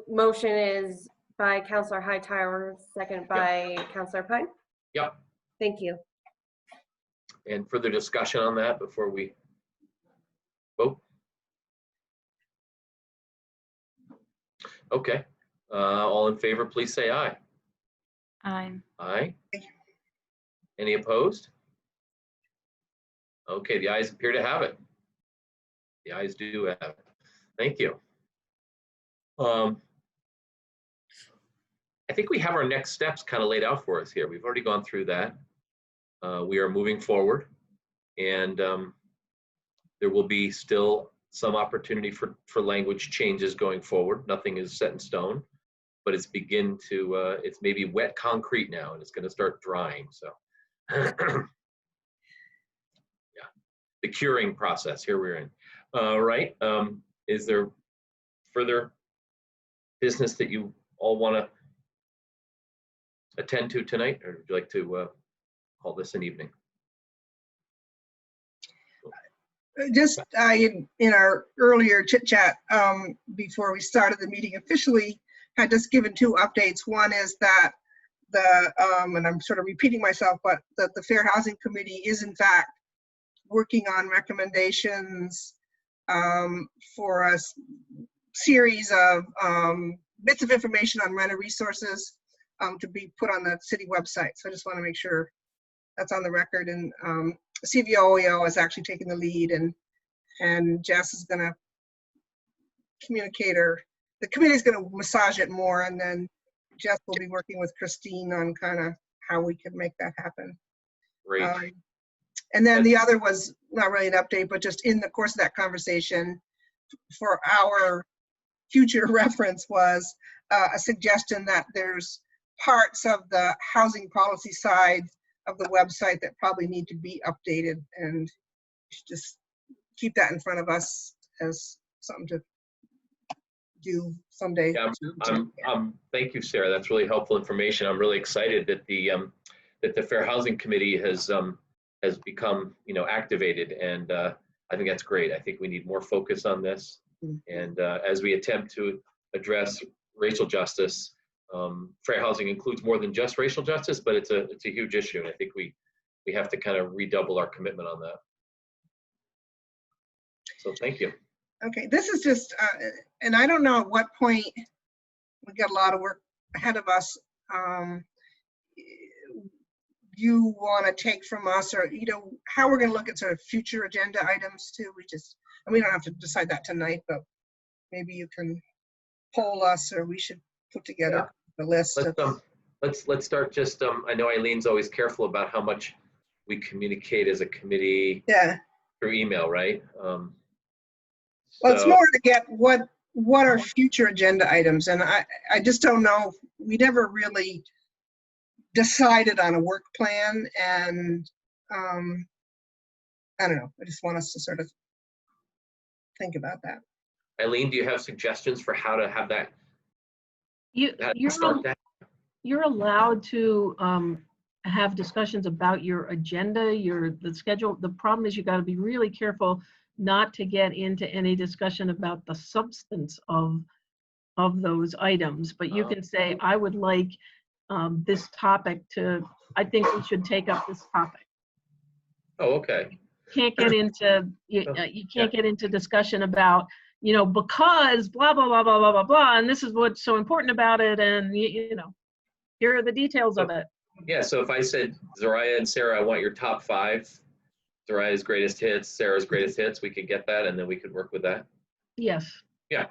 motion is by Councilor Hightower, second by Councilor Pine? Yep. Thank you. And further discussion on that before we vote? Okay. All in favor, please say aye. Aye. Aye. Any opposed? Okay, the ayes appear to have it. The ayes do have it. Thank you. I think we have our next steps kind of laid out for us here. We've already gone through that. We are moving forward, and there will be still some opportunity for language changes going forward. Nothing is set in stone, but it's it's maybe wet concrete now, and it's going to start drying. So yeah, the curing process, here we're in. Right, is there further business that you all want to attend to tonight, or would you like to call this an evening? Just in our earlier chit chat before we started the meeting officially, had just given 2 updates. One is that and I'm sort of repeating myself, but that the Fair Housing Committee is in fact working on recommendations for a series of bits of information on renter resources to be put on the city website. So I just want to make sure that's on the record. And CVOEO is actually taking the lead, and Jess is going to communicate, or the committee is going to massage it more, and then Jess will be working with Christine on kind of how we can make that happen. Great. And then the other was not really an update, but just in the course of that conversation, for our future reference, was a suggestion that there's parts of the housing policy side of the website that probably need to be updated, and just keep that in front of us as something to do someday. Yeah, thank you, Sarah. That's really helpful information. I'm really excited that the Fair Housing Committee has become, activated, and I think that's great. I think we need more focus on this, and as we attempt to address racial justice, fair housing includes more than just racial justice, but it's a huge issue, and I think we have to kind of redouble our commitment on that. So thank you. Okay, this is just, and I don't know at what point, we got a lot of work ahead of us. You want to take from us, or how we're going to look at sort of future agenda items too. And we don't have to decide that tonight, but maybe you can poll us, or we should put together a list. Let's start just, I know Eileen's always careful about how much we communicate as a committee through email, right? Well, it's more to get what are future agenda items, and I just don't know. We never really decided on a work plan, and I don't know. I just want us to sort of think about that. Eileen, do you have suggestions for how to have that? You're allowed to have discussions about your agenda, the schedule. The problem is you got to be really careful not to get into any discussion about the substance of those items. But you can say, I would like this topic I think we should take up this topic. Oh, okay. Can't get into you can't get into discussion about because blah blah blah blah blah blah blah, and this is what's so important about it, and here are the details of it. Yeah. So if I said, Zariah and Sarah, I want your top 5, Zariah's greatest hits, Sarah's greatest hits, we could get that, and then we could work with that. Yes. Yeah.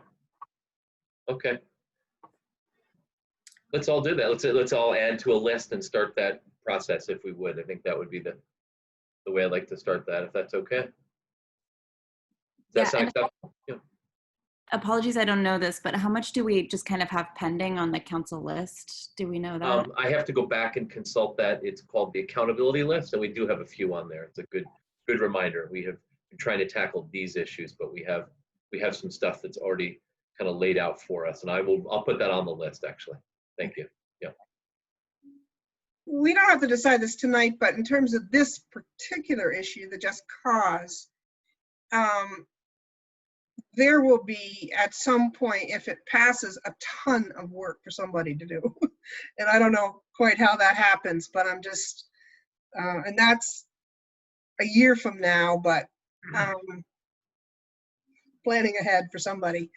Okay. Let's all do that. Let's all add to a list and start that process if we would. I think that would be the way I'd like to start that, if that's okay. Does that sound acceptable? Yeah. Apologies, I don't know this, but how much do we just kind of have pending on the council list? Do we know that? I have to go back and consult that. It's called the accountability list, and we do have a few on there. It's a good reminder. We have been trying to tackle these issues, but we have some stuff that's already kind of laid out for us, and I'll put that on the list actually. Thank you. Yeah. We don't have to decide this tonight, but in terms of this particular issue, the just cause, there will be at some point, if it passes, a ton of work for somebody to do. And I don't know quite how that happens, but I'm just, and that's a year from now, but planning ahead for somebody.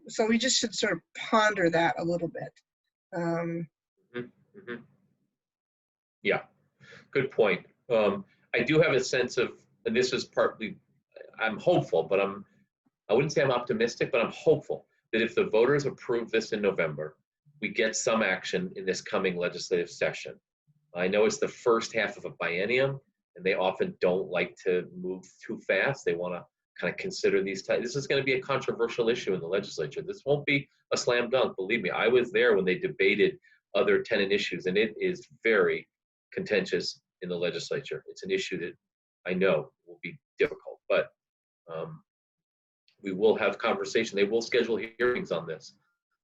So we just should sort of ponder that a little bit. Yeah, good point. I do have a sense of, and this is partly, I'm hopeful, but I wouldn't say I'm optimistic, but I'm hopeful that if the voters approve this in November, we get some action in this coming legislative session. I know it's the first half of a biennium, and they often don't like to move too fast. They want to kind of consider these types. This is going to be a controversial issue in the legislature. This won't be a slam dunk. Believe me, I was there when they debated other tenant issues, and it is very contentious in the legislature. It's an issue that I know will be difficult, but we will have conversation. They will schedule hearings on this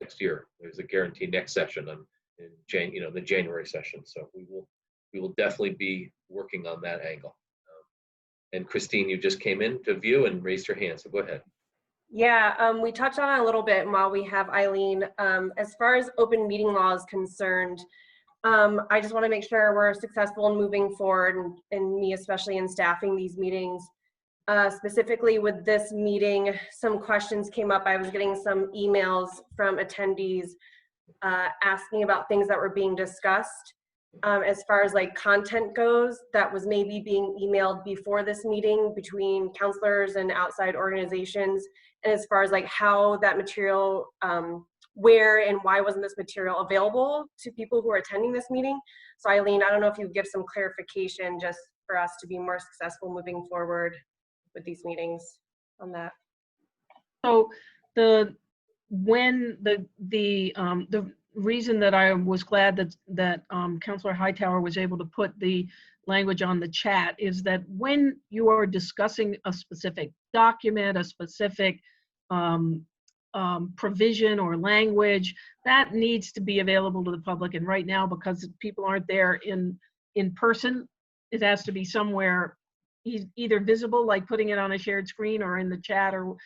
next year. There's a guarantee next session in the January session. So we will definitely be working on that angle. And Christine, you just came in to view and raised your hand, so go ahead. Yeah, we touched on it a little bit while we have Eileen. As far as open meeting law is concerned, I just want to make sure we're successful in moving forward, and me especially in staffing these meetings. Specifically with this meeting, some questions came up. I was getting some emails from attendees asking about things that were being discussed. As far as like content goes, that was maybe being emailed before this meeting between counselors and outside organizations. And as far as like how that material, where and why wasn't this material available to people who are attending this meeting? So Eileen, I don't know if you could give some clarification just for us to be more successful moving forward with these meetings on that. So the reason that I was glad that Councilor Hightower was able to put the language on the chat is that when you are discussing a specific document, a specific provision or language, that needs to be available to the public. And right now, because people aren't there in person, it has to be somewhere either visible, like putting it on a shared screen, or in the chat, or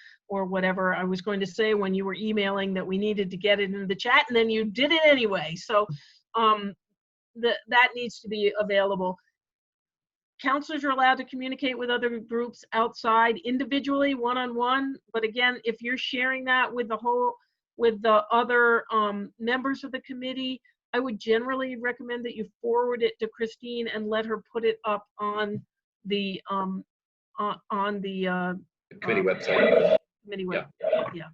whatever. I was going to say when you were emailing that we needed to get it in the chat, and then you did it anyway. So that needs to be available. Counselors are allowed to communicate with other groups outside individually, one-on-one. But again, if you're sharing that with the other members of the committee, I would generally recommend that you forward it to Christine and let her put it up on the Committee website. Committee web. Yeah.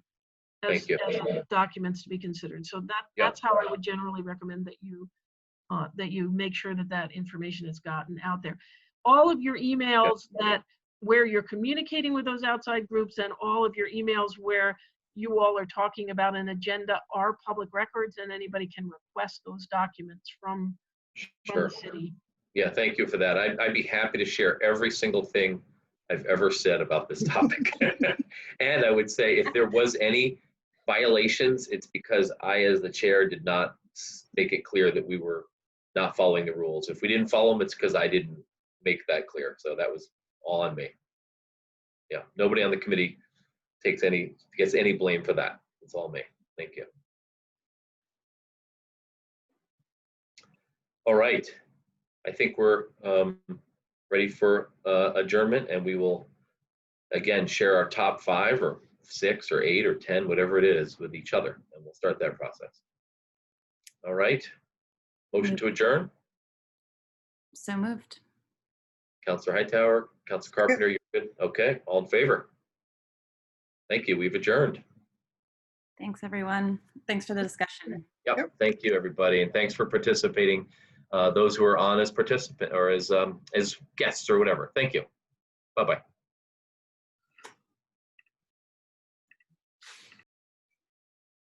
Thank you. As documents to be considered. So that's how I would generally recommend that you make sure that information is gotten out there. All of your emails where you're communicating with those outside groups, and all of your emails where you all are talking about an agenda are public records, and anybody can request those documents from the city. Yeah, thank you for that. I'd be happy to share every single thing I've ever said about this topic. And I would say if there was any violations, it's because I, as the chair, did not make it clear that we were not following the rules. If we didn't follow them, it's because I didn't make that clear. So that was all on me. Yeah, nobody on the committee gets any blame for that. It's all me. Thank you. All right. I think we're ready for adjournment, and we will again share our top 5 or 6 or 8 or 10, whatever it is, with each other, and we'll start that process. All right. Motion to adjourn. So moved. Councilor Hightower, Councilor Carpenter, you're good. Okay, all in favor? Thank you. We've adjourned. Thanks, everyone. Thanks for the discussion. Yep. Thank you, everybody, and thanks for participating. Those who are on as participant or as guests or whatever. Thank you. Bye-bye.